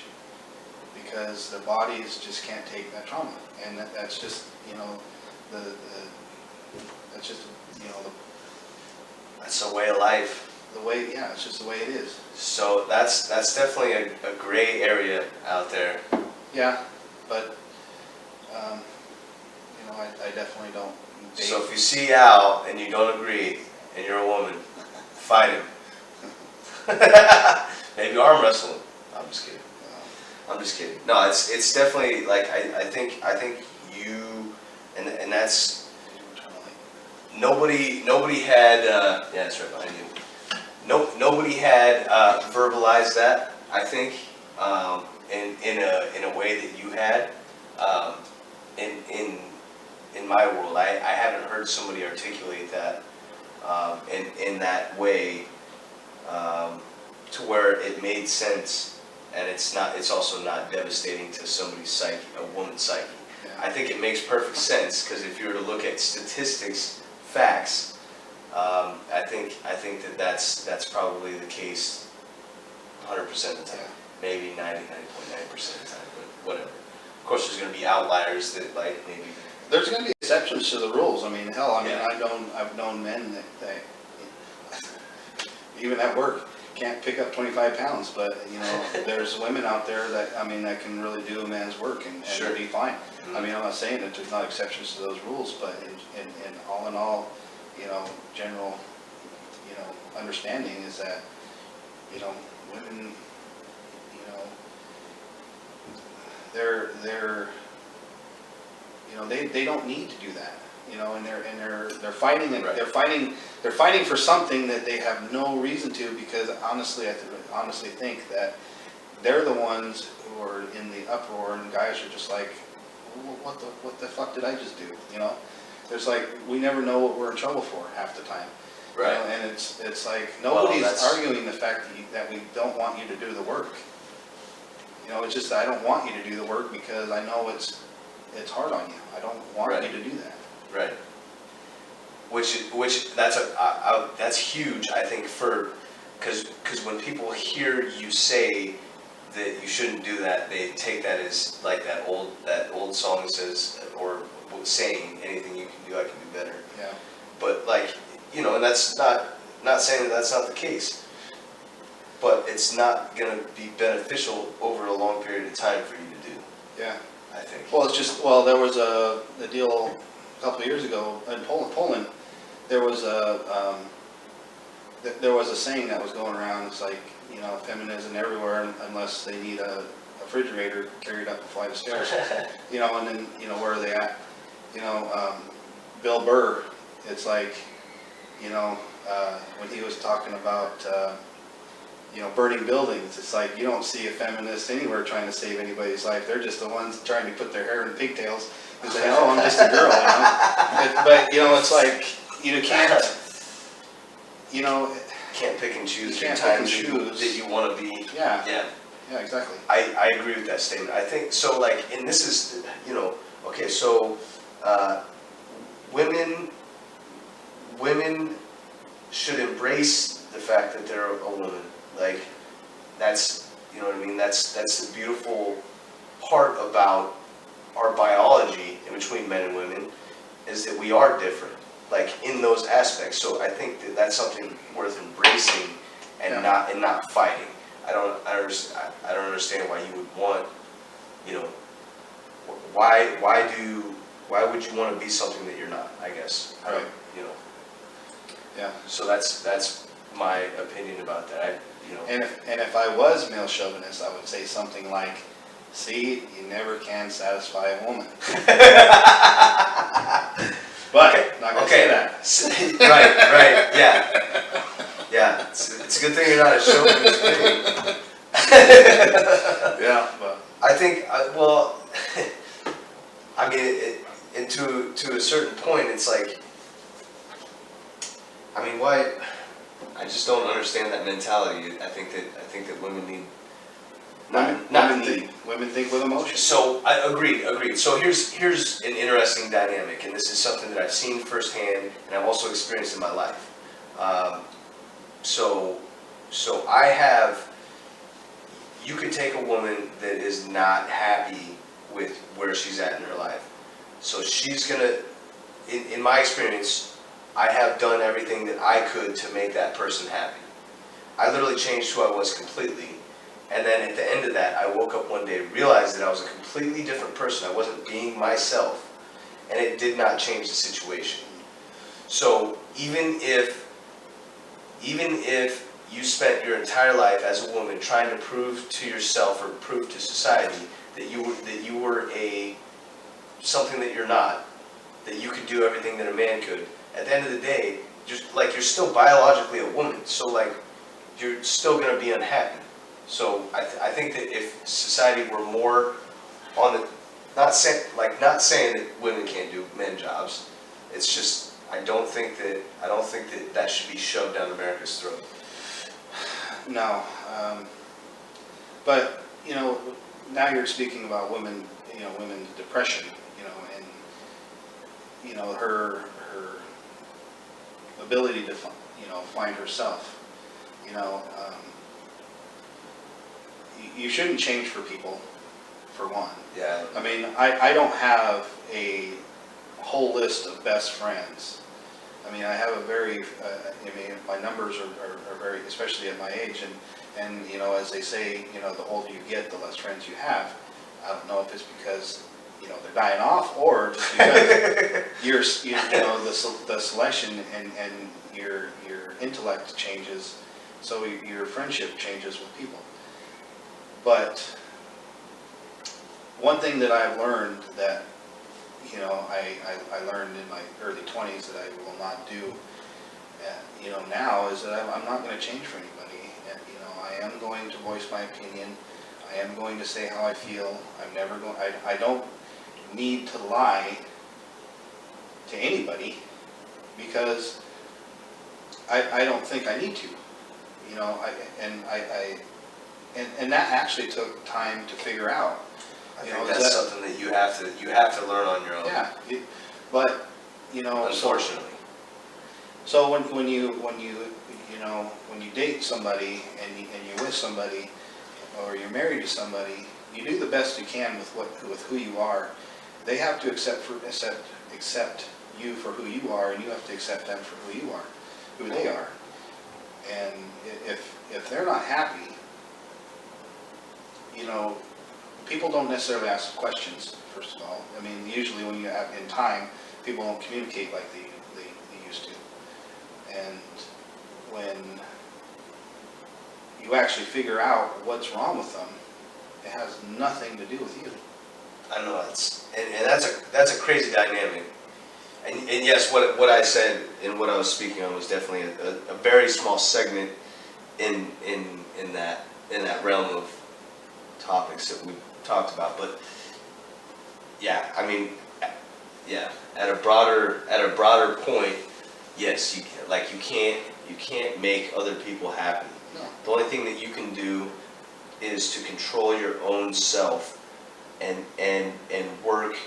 because their bodies just can't take that trauma. And that's just, you know, that's just, you know, That's a way of life. the way, yeah, it's just the way it is. So that's definitely a gray area out there. Yeah, but, you know, I definitely don't date. So if you see Al and you don't agree, and you're a woman, fight him. Maybe arm wrestle him. I'm just kidding. I'm just kidding. No, it's definitely like I think you and that's nobody had yeah, it's right behind you. Nobody had verbalized that. I think in a way that you had. In my world, I haven't heard somebody articulate that in that way to where it made sense. And it's also not devastating to somebody's psyche, a woman's psyche. Yeah. I think it makes perfect sense because if you were to look at statistics, facts, I think that's probably the case 100% of the time, Yeah. maybe 99.9% of the time, but whatever. Of course, there's going to be outliers that like maybe. There's going to be exceptions to the rules. I mean, hell, I mean, Yeah. I've known men that even at work can't pick up 25 pounds, but you know, there's women out there that, I mean, that can really do a man's work and Sure. be fine. Mm-hmm. I mean, I'm not saying that there's not exceptions to those rules, but in all, you know, general, you know, understanding is that, you know, women, you know, they're you know, they don't need to do that, you know, and they're fighting and Right. they're fighting for something that they have no reason to, because honestly, I honestly think that they're the ones who are in the uproar, and guys are just like, what the fuck did I just do? You know, there's like, we never know what we're in trouble for half the time. Right. You know, and it's like nobody's that's- arguing the fact that we don't want you to do the work. You know, it's just that I don't want you to do the work because I know it's hard on you. I don't want Right. you to do that. Right. Which that's huge, I think, because when people hear you say that you shouldn't do that, they take that as like that old song says, or saying, anything you can do, I can do better. Yeah. But like, you know, and that's not saying that that's not the case, but it's not going to be beneficial over a long period of time for you to do, Yeah. I think. Well, it's just, well, there was a deal a couple of years ago in Poland. There was a saying that was going around. It's like, you know, feminism everywhere unless they need a refrigerator carried up a flight of stairs. You know, and then, you know, where are they at? You know, Bill Burr, it's like, you know, when he was talking about, you know, burning buildings, it's like you don't see a feminist anywhere trying to save anybody's life. They're just the ones trying to put their hair in pigtails and say, oh, I'm just a girl, you know. But you know, it's like, you can't, you know. Can't pick and choose your You can't pick and times choose. that you want to be. Yeah. Yeah. Yeah, exactly. I agree with that statement. I think, so like, and this is, you know, okay, so women should embrace the fact that they're a woman. Like, that's, you know what I mean? That's the beautiful part about our biology in between men and women, is that we are different, like in those aspects. So I think that that's something worth embracing and Yeah. not fighting. I don't understand why you would want, you know, why would you want to be something that you're not, I guess. I don't, Right. you know. Yeah. So that's my opinion about that. You know. And if I was male chauvinist, I would say something like, see, you never can satisfy a woman. But, not gonna say that. Right, yeah. Yeah, it's a good thing you're not a chauvinist pig. Yeah, but. I think, well, I mean, and to a certain point, it's like, I mean, why? I just don't understand that mentality. I think that women need Women think with emotion. So agreed. So here's an interesting dynamic, and this is something that I've seen firsthand, and I've also experienced in my life. So I have. You could take a woman that is not happy with where she's at in her life. So she's gonna, in my experience, I have done everything that I could to make that person happy. I literally changed who I was completely. And then at the end of that, I woke up one day, realized that I was a completely different person. I wasn't being myself. And it did not change the situation. So even if you spent your entire life as a woman trying to prove to yourself or prove to society that you were something that you're not, that you could do everything that a man could, at the end of the day, you're still biologically a woman, so like you're still going to be unhappy. So I think that if society were more on the, not saying that women can't do men jobs, it's just I don't think that should be shoved down America's throat. No, but now you're speaking about women, women's depression, and her ability to find herself. You shouldn't change for people, for one. Yeah. I mean, I don't have a whole list of best friends. I mean, I have a very, my numbers are very, especially at my age, and as they say, the older you get, the less friends you have. I don't know if it's because, they're dying off, or just because the selection and your intellect changes, so your friendship changes with people. But one thing that I've learned that I learned in my early 20s that I will not do, now is that I'm not going to change for anybody. And, I am going to voice my opinion. I am going to say how I feel. I don't need to lie to anybody because I don't think I need to. And that actually took time to figure out. I think that's something that you have to learn on your own. Yeah, but unfortunately. So when you date somebody and you're with somebody, or you're married to somebody, you do the best you can with who you are. They have to accept you for who you are, and you have to accept them for who they are. And if they're not happy, people don't necessarily ask questions, first of all. I mean, usually when you have in time, people don't communicate like they used to. And when you actually figure out what's wrong with them, it has nothing to do with you. I know that's a crazy dynamic. And yes, what I said and what I was speaking on was definitely a very small segment in that realm of topics that we talked about. But yeah, I mean, yeah, at a broader point, yes, you can't make other people happy. No. The only thing that you can do is to control your own self and work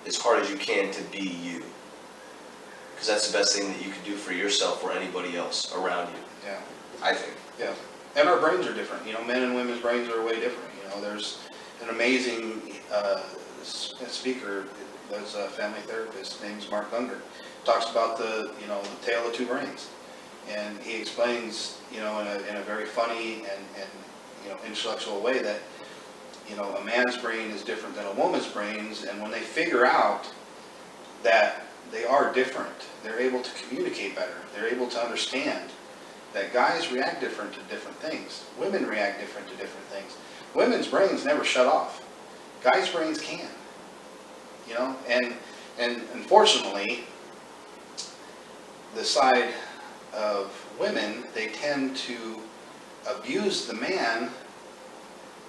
as hard as you can to be you. Because that's the best thing that you can do for yourself or anybody else around you. Yeah. I think. Yeah. And our brains are different. Men and women's brains are way different. There's an amazing speaker that's a family therapist. His name's Mark Unger. Talks about the tale of two brains, and he explains in a very funny and intellectual way that a man's brain is different than a woman's brains, and when they figure out that they are different, they're able to communicate better. They're able to understand that guys react different to different things. Women react different to different things. Women's brains never shut off. Guys' brains can. And And unfortunately, the side of women, they tend to abuse the man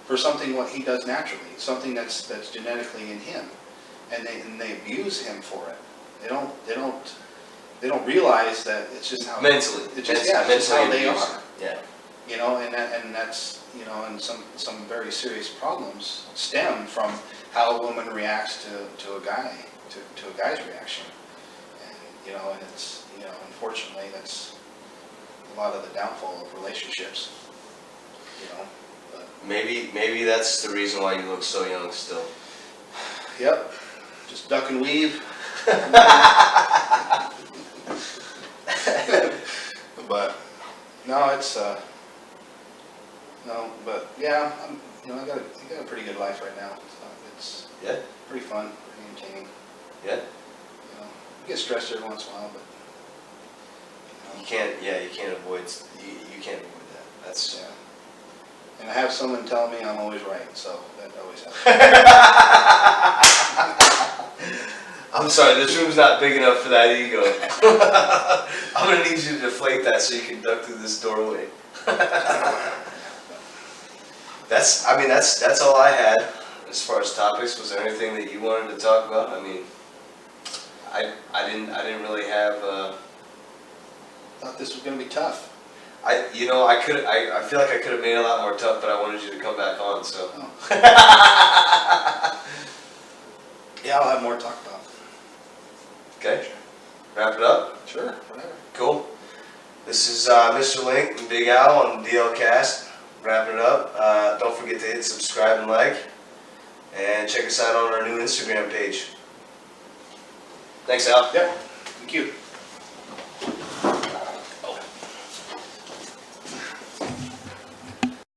for something what he does naturally, something that's genetically in him, and they abuse him for it. They don't realize that it's just how Mentally. it's just, yeah, it's just how they are. Yeah. You know, and that's, you know, and some very serious problems stem from how a woman reacts to a guy, to a guy's reaction. And, you know, and it's, you know, unfortunately, that's a lot of the downfall of relationships, you know. But Maybe that's the reason why you look so young still. yep, just duck and weave. But no, it's no, but yeah, you know, I got a pretty good life right now. So it's pretty fun, pretty entertaining. Yeah. You know, you get stressed every once in a while, but You can't. Yeah, you can't avoid. You can't avoid that. That's. yeah. And I have someone telling me I'm always right, so that always helps. I'm sorry, this room's not big enough for that ego. I'm gonna need you to deflate that so you can duck through this doorway. That's all I had as far as topics. Was there anything that you wanted to talk about? I mean, I didn't really have. Thought this was going to be tough. I feel like I could have made it a lot more tough, but I wanted you to come back on. So. Oh. Yeah, I'll have more to talk about. Okay. Wrap it up. Sure, whatever. Cool. This is Mr. Link and Big Al on DL Cast. Wrapping it up. Don't forget to hit subscribe and like. And check us out on our new Instagram page. Thanks, Al. Yep. Thank you.